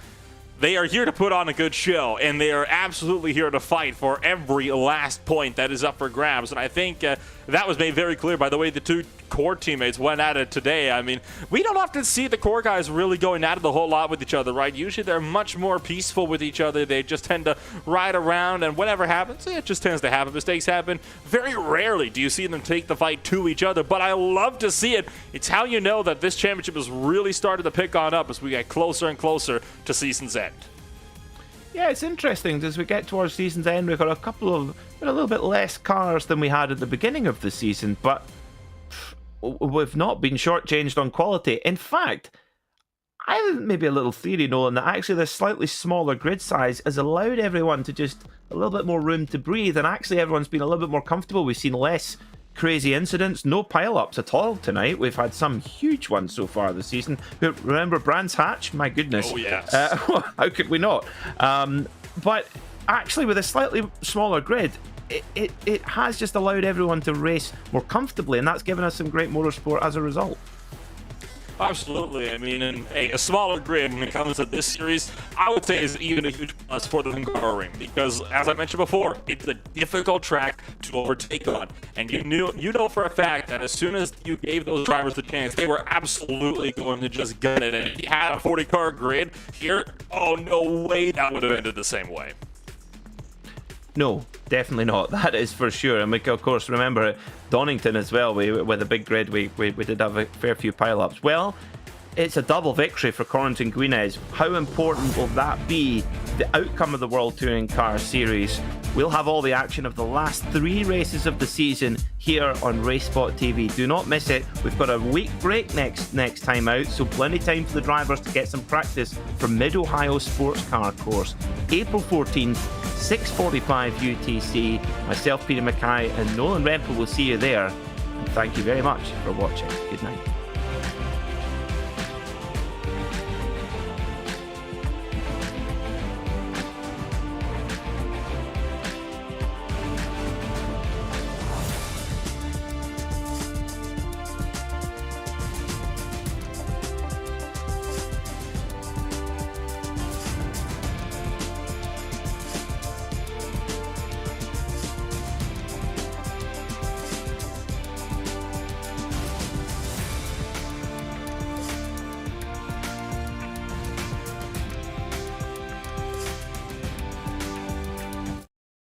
they are here to put on a good show, and they are absolutely here to fight for every last point that is up for grabs. And I think that was made very clear by the way the two core teammates went at it today. I mean, we don't often see the core guys really going at it a whole lot with each other, right? Usually they're much more peaceful with each other. They just tend to ride around, and whatever happens, it just tends to happen. Mistakes happen. Very rarely do you see them take the fight to each other, but I love to see it. It's how you know that this championship has really started to pick on up as we get closer and closer to season's end. Yeah, it's interesting. As we get towards season's end, we've got a little bit less cars than we had at the beginning of the season, but we've not been shortchanged on quality. In fact, I have maybe a little theory, Nolan, that actually this slightly smaller grid size has allowed everyone to just a little bit more room to breathe, and actually everyone's been a little bit more comfortable. We've seen less crazy incidents, no pile-ups at all tonight. We've had some huge ones so far this season. Remember Brands Hatch? My goodness. Oh, yes. How could we not? But actually, with a slightly smaller grid, it has just allowed everyone to race more comfortably, and that's given us some great motorsport as a result. Absolutely. I mean, and a smaller grid when it comes to this series, I would say is even a huge plus for the Hungaroring because, as I mentioned before, it's a difficult track to overtake on, and you know for a fact that as soon as you gave those drivers the chance, they were absolutely going to just gun it. And if you had a 40-car grid here, oh no way that would have ended the same way. No, definitely not. That is for sure. And we, of course, remember at Donington as well, with a big grid, we did have a fair few pile-ups. Well, it's a double victory for Corentin Guinez. How important will that be? The outcome of the World Touring Car Series. We'll have all the action of the last 3 races of the season here on RaceSpotTV. Do not miss it. We've got a week break next time out, so plenty of time for the drivers to get some practice from Mid-Ohio Sports Car Course. April 14th, 6:45 UTC. Myself, Peter Mackay, and Nolan Rempel will see you there. And thank you very much for watching. Good night.